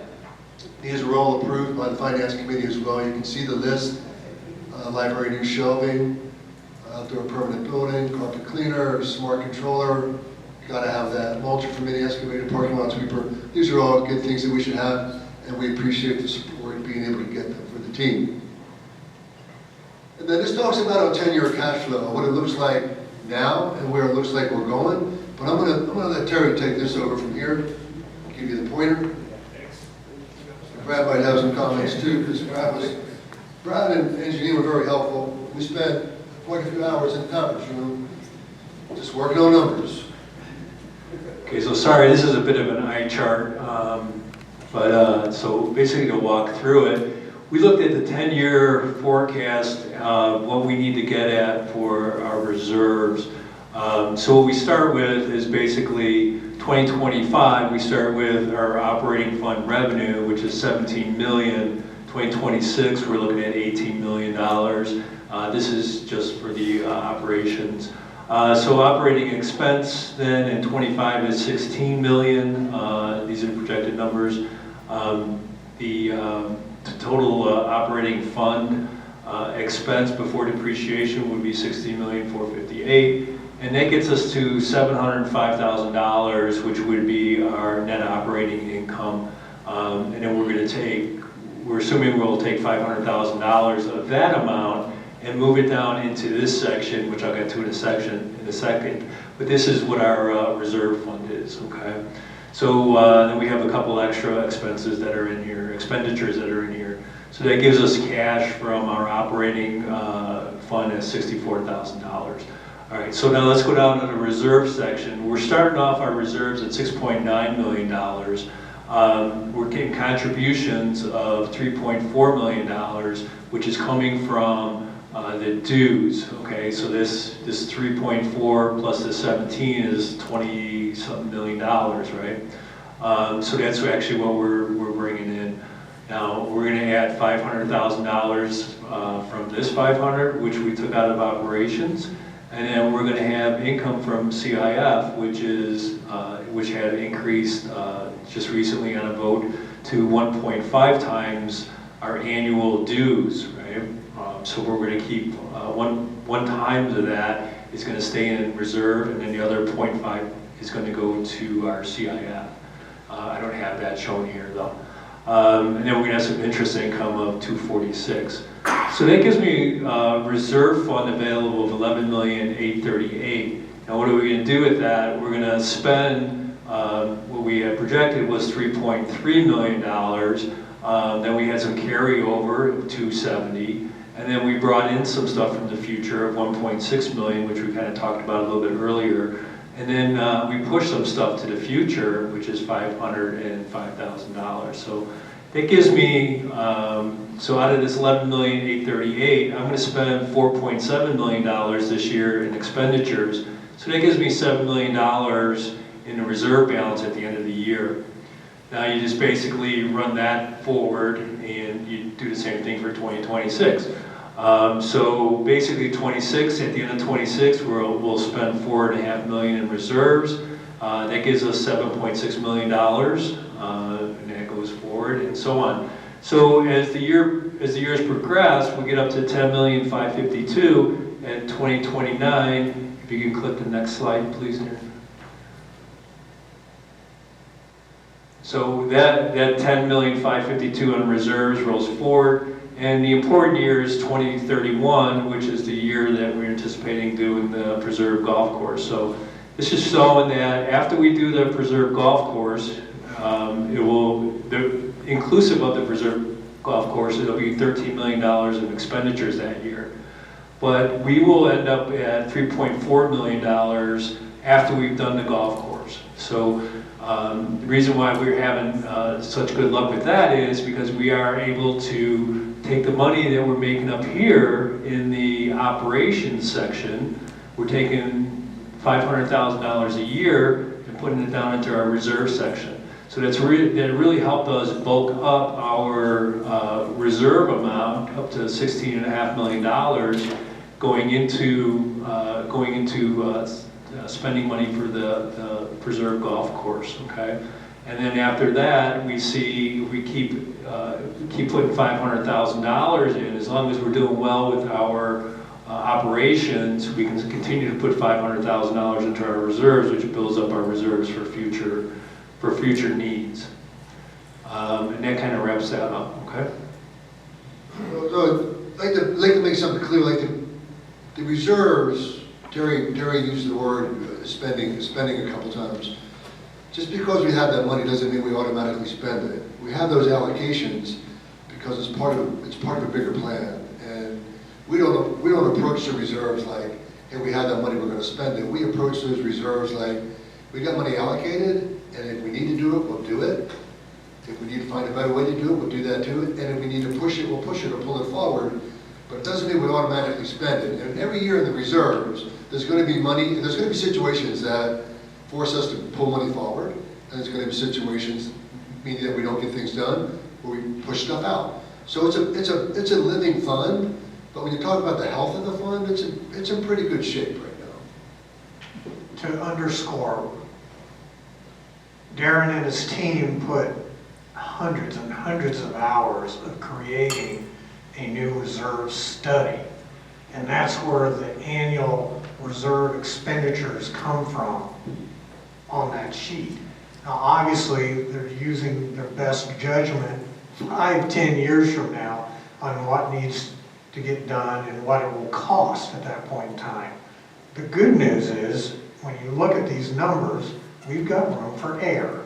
These are all approved by the finance committee as well. You can see the list. Library new shelving, outdoor permanent building, carpet cleaner, smart controller, gotta have that, mulcher for mini excavator, parking lot sweeper. These are all good things that we should have, and we appreciate the support being able to get them for the team. And then this talks about our 10-year cash flow, what it looks like now and where it looks like we're going. But I'm gonna let Terry take this over from here, give you the pointer. Brad might have some comments too, because Brad and Engineer were very helpful. We spent quite a few hours in the conference room just working on numbers. Okay, so sorry, this is a bit of an eye chart, so basically to walk through it, we looked at the 10-year forecast, what we need to get at for our reserves. So what we start with is basically 2025, we start with our operating fund revenue, which is 17 million. 2026, we're looking at $18 million. This is just for the operations. So operating expense then in 25 is 16 million. These are projected numbers. The total operating fund expense before depreciation would be 60,458,000. And that gets us to $705,000, which would be our net operating income. And then we're assuming we'll take $500,000 of that amount and move it down into this section, which I'll get to in a second. But this is what our reserve fund is, okay? So then we have a couple extra expenses that are in here, expenditures that are in here. So that gives us cash from our operating fund at $64,000. All right, so now let's go down to the reserve section. We're starting off our reserves at $6.9 million. We're getting contributions of $3.4 million, which is coming from the dues, okay? So this 3.4 plus the 17 is 20-something million dollars, right? So that's actually what we're bringing in. Now, we're gonna add $500,000 from this 500, which we took out of operations. And then we're going to have income from CIF, which had increased just recently on a vote to 1.5 times our annual dues, right? So we're going to keep one times of that is going to stay in reserve, and then the other 0.5 is going to go to our CIF. I don't have that shown here though. And then we're going to have some interest income of 246. So that gives me a reserve fund available of 11,838,000. Now what are we going to do with that? We're going to spend, what we had projected was $3.3 million. Then we had some carryover of 270. And then we brought in some stuff from the future of 1.6 million, which we kind of talked about a little bit earlier. And then we pushed some stuff to the future, which is $505,000. So that gives me, so out of this 11,838,000, I'm going to spend $4.7 million this year in expenditures. So that gives me $7 million in the reserve balance at the end of the year. Now you just basically run that forward and you do the same thing for 2026. So basically 26, at the end of 26, we'll spend $4.5 million in reserves. That gives us $7.6 million, and that goes forward and so on. So as the years progress, we get up to $10,552,000 at 2029. If you can click the next slide, please. So that $10,552,000 on reserves rolls forward. And the important year is 2031, which is the year that we're anticipating doing the preserve golf course. So this is showing that after we do the preserve golf course, inclusive of the preserve golf course, it'll be $13 million in expenditures that year. But we will end up at $3.4 million after we've done the golf course. So the reason why we're having such good luck with that is because we are able to take the money that we're making up here in the operations section. We're taking $500,000 a year and putting it down into our reserve section. So that really helped us bulk up our reserve amount up to $16.5 million going into spending money for the preserve golf course. Okay. And then after that, we keep putting $500,000 in. As long as we're doing well with our operations, we can continue to put $500,000 into our reserves, which builds up our reserves for future needs. And that kind of wraps that up. Okay. So I'd like to make something clear. Like the reserves, Terry used the word spending a couple times. Just because we have that money doesn't mean we automatically spend it. We have those allocations because it's part of a bigger plan. And we don't approach the reserves like, hey, we have that money, we're going to spend it. We approach those reserves like, we got money allocated, and if we need to do it, we'll do it. If we need to find a better way to do it, we'll do that too. And if we need to push it, we'll push it or pull it forward. But it doesn't mean we automatically spend it. And every year in the reserves, there's going to be money, there's going to be situations that force us to pull money forward, and there's going to be situations, meaning that we don't get things done, where we push stuff out. So it's a living fund, but when you talk about the health of the fund, it's in pretty good shape right now. to underscore, Darren and his team put hundreds and hundreds of hours of creating a new reserve study. And that's where the annual reserve expenditures come from on that sheet. Now, obviously, they're using their best judgment 5-10 years from now on what needs to get done and what it will cost at that point in time. The good news is, when you look at these numbers, we've got room for error.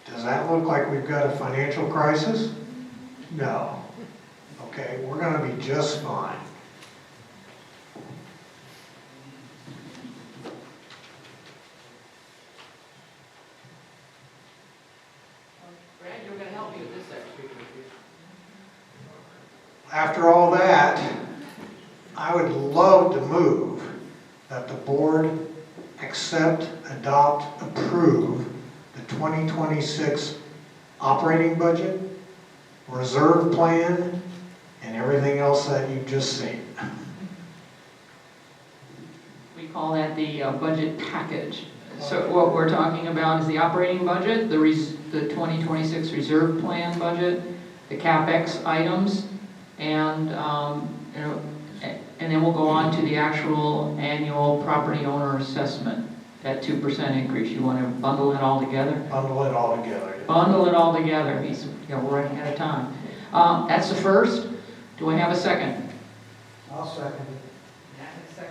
Does that look like we've got a financial crisis? No. Okay, we're going to be just fine. Brad, you're going to help me with this section. After all that, I would love to move that the board accept, adopt, approve the 2026 operating budget, reserve plan, and everything else that you've just seen. We call that the budget package. So what we're talking about is the operating budget, the 2026 reserve plan budget, the CapEx items, and and then we'll go on to the actual annual property owner assessment, that 2% increase. You want to bundle it all together? Bundle it all together. Bundle it all together. We're running out of time. That's the first. Do I have a second? I'll second it.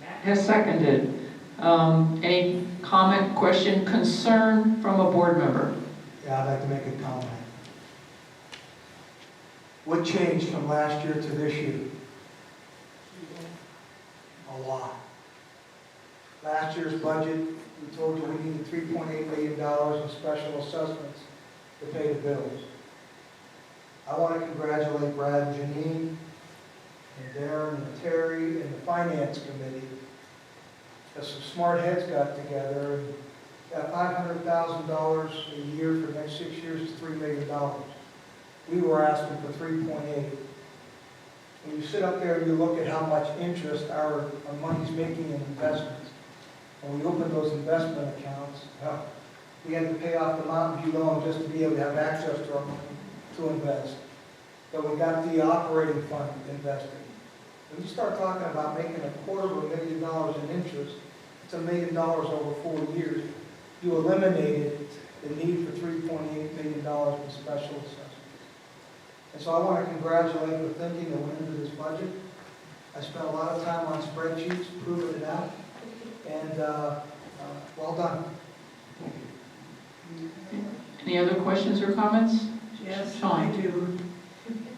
Matt has seconded. Any comment, question, concern from a board member? Yeah, I'd like to make a comment. What changed from last year to this year? A lot. Last year's budget, we told you we needed $3.8 million in special assessments to pay the bills. I want to congratulate Brad and Janine and Darren and Terry and the Finance Committee, as some smart heads got together and got $500,000 a year for the next 6 years to $3 million. We were asking for 3.8. When you sit up there and you look at how much interest our money's making in investments, when we opened those investment accounts, we had to pay off the Mountain View loan just to be able to have access to our money to invest. But we got the operating fund invested. When you start talking about making $250,000 in interest, it's $1 million over 4 years. You eliminated the need for $3.8 million in special assessments. And so I want to congratulate the thinking that went into this budget. I spent a lot of time on spreadsheets, proving it out, and well done. Any other questions or comments? Yes, Sean. I do.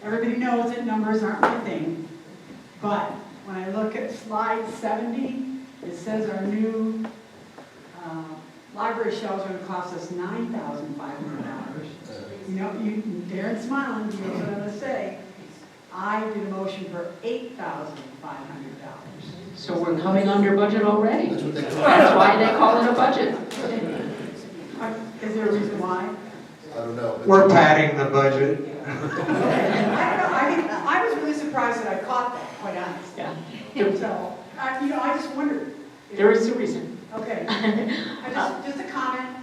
Everybody knows that numbers aren't my thing, but when I look at slide 70, it says our new library shelves are going to cost us $9,500. You know, Darren's smiling, you know what I'm going to say. I did a motion for $8,500. So we're coming under budget already. That's why they call it a budget. Is there a reason why? I don't know. We're padding the budget. I don't know. I mean, I was really surprised that I caught that, quite honestly. Yeah. So, I just wondered. There is a reason. Okay. Just a comment.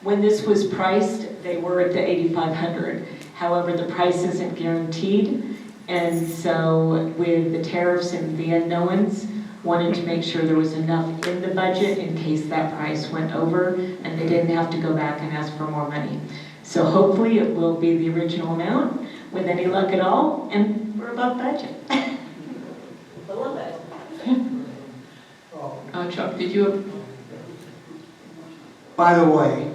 When this was priced, they were at the 8,500. However, the price isn't guaranteed. And so with the tariffs and the unknowns, wanted to make sure there was enough in the budget in case that price went over and they didn't have to go back and ask for more money. So hopefully it will be the original amount with any luck at all, and we're above budget. A little bit. Chuck, did you? By the way,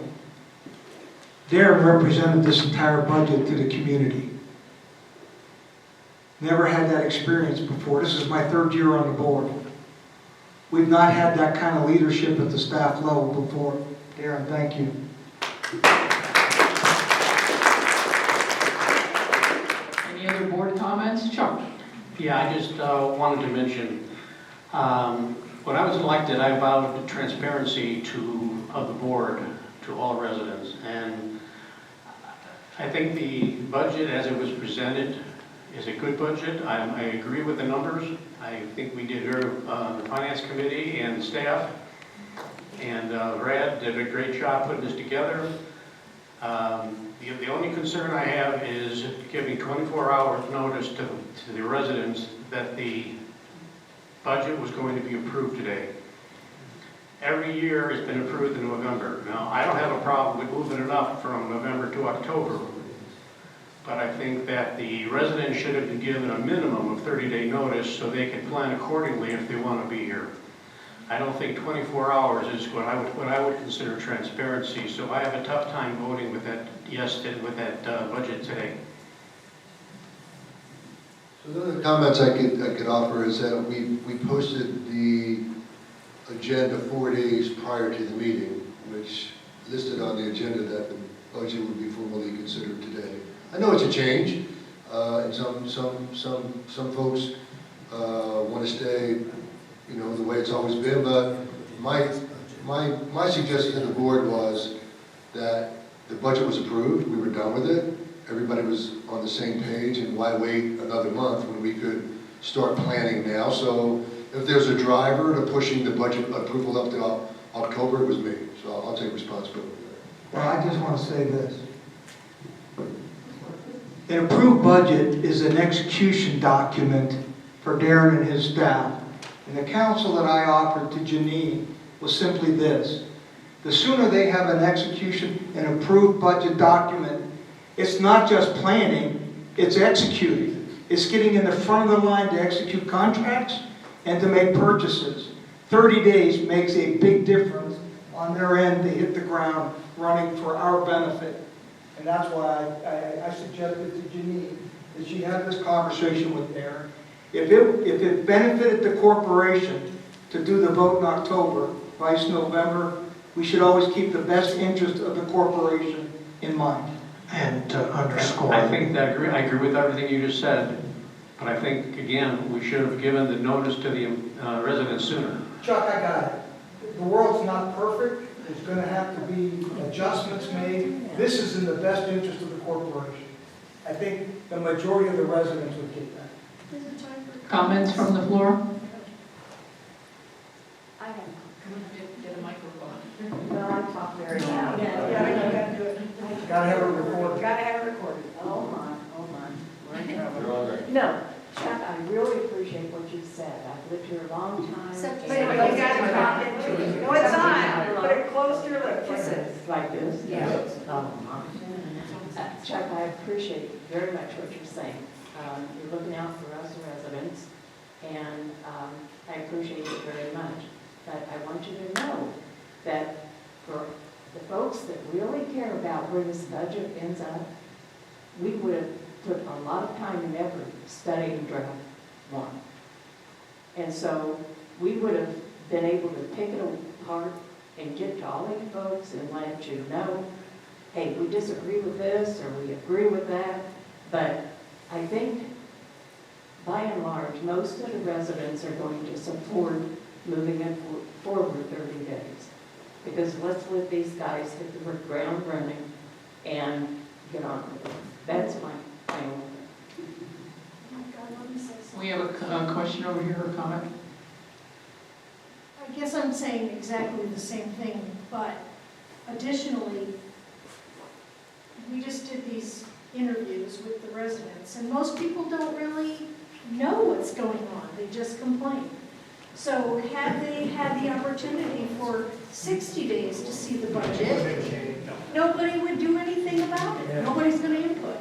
Darren represented this entire budget to the community. Never had that experience before. This is my 3rd year on the board. We've not had that kind of leadership at the staff level before. Darren, thank you. Any other board comments? Chuck? Yeah, I just wanted to mention, when I was elected, I vowed transparency of the board to all residents. And I think the budget as it was presented is a good budget. I agree with the numbers. I think we did very, the finance committee and staff, and Brad did a great job putting this together. The only concern I have is giving 24 hours notice to the residents that the budget was going to be approved today. Every year it's been approved in November. Now, I don't have a problem with moving it up from November to October, but I think that the residents should have been given a minimum of 30-day notice so they can plan accordingly if they want to be here. I don't think 24 hours is what I would consider transparency, so I have a tough time voting with that with that budget today. So one of the comments I could offer is that we posted the agenda 4 days prior to the meeting, which listed on the agenda that the budget would be formally considered today. I know it's a change, and some folks want to stay, you know, the way it's always been. But my suggestion to the board was that the budget was approved, we were done with it, everybody was on the same page, and why wait another month when we could start planning now? So if there's a driver to pushing the budget approval up to October, it was me. So I'll take responsibility for that. Well, I just want to say this. An approved budget is an execution document for Darren and his staff. And the counsel that I offered to Janine was simply this. The sooner they have an execution, an approved budget document, it's not just planning, it's executing. It's getting in the front of the line to execute contracts and to make purchases. 30 days makes a big difference on their end to hit the ground running for our benefit. And that's why I suggested to Janine that she have this conversation with Darren. If it benefited the corporation to do the vote in October, vice November, we should always keep the best interest of the corporation in mind. And to underscore. I think that I agree with everything you just said, but I think, again, we should have given the notice to the residents sooner. Chuck, I got it. The world's not perfect. There's going to have to be adjustments made. This is in the best interest of the corporation. I think the majority of the residents would get that. Comments from the floor? I have, Get a microphone. well, I talk very loud. Yeah, do it. Gotta have it recorded. Gotta have it recorded. Oh my. No, Chuck, I really appreciate what you said. I've lived here a long time. But you gotta talk into it. No, it's on. Put it close to your lips. Like this? Yeah. Chuck, I appreciate very much what you're saying. You're looking out for us residents, and I appreciate it very much. But I want you to know that for the folks that really care about where this budget ends up, we would have put a lot of time and effort studying draft one. And so we would have been able to pick it apart and get to all of you folks and let you know, hey, we disagree with this or we agree with that. But I think, by and large, most of the residents are going to support moving it forward 30 days. Because let's let these guys hit the ground running and get on with it. That's my final. We have a question over here, or comment? I guess I'm saying exactly the same thing, but additionally, we just did these interviews with the residents, and most people don't really know what's going on. They just complain. So had they had the opportunity for 60 days to see the budget, nobody would do anything about it. Nobody's going to input.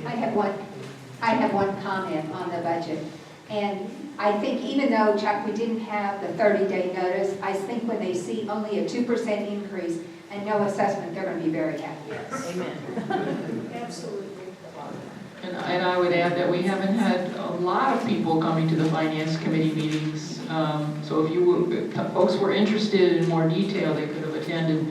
I have one comment on the budget. And I think even though, Chuck, we didn't have the 30-day notice, I think when they see only a 2% increase and no assessment, they're going to be very happy. Yes. Amen. Absolutely. And I would add that we haven't had a lot of people coming to the Finance Committee meetings. So if folks were interested in more detail, they could have attended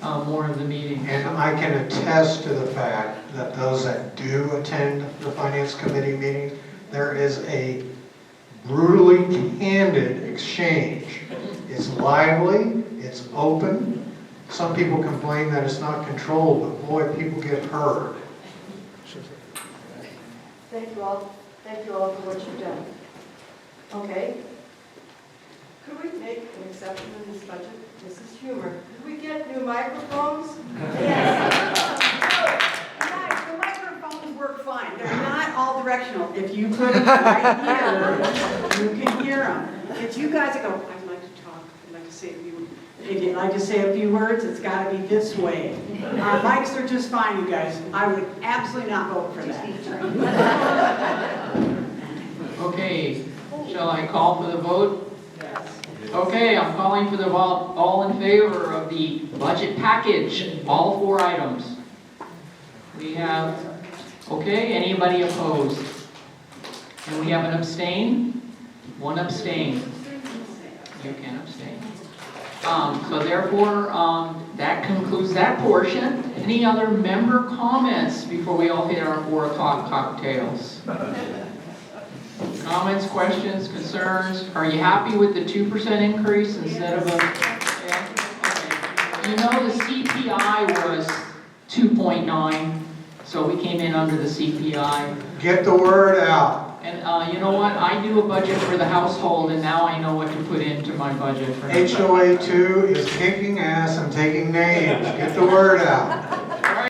more of the meetings. And I can attest to the fact that those that do attend the Finance Committee meetings, there is a brutally candid exchange. It's lively, it's open. Some people complain that it's not controlled, but boy, people get heard. Thank you all for what you've done. Okay. Could we make an exception in this budget? This is humor. Could we get new microphones? Guys, the microphones work fine. They're not all directional. If you put them right here, you can hear them. If you guys go, I'd like to talk, I'd like to say a few, if you'd like to say a few words, it's got to be this way. Our mics are just fine, you guys. I would absolutely not vote for that. Okay, shall I call for the vote? Okay, I'm calling for the vote. All in favor of the budget package, all 4 items? We have, okay, anybody opposed? And we have an abstain? 1 abstain. You can abstain. So therefore, that concludes that portion. Any other member comments before we all hit our 4 o'clock cocktails? Comments, questions, concerns? Are you happy with the 2% increase instead of a... Yeah? Okay. You know the CPI was 2.9, so we came in under the CPI. Get the word out. And you know what? I do a budget for the household, and now I know what to put into my budget for... HOA 2 is kicking ass and taking names. Get the word out.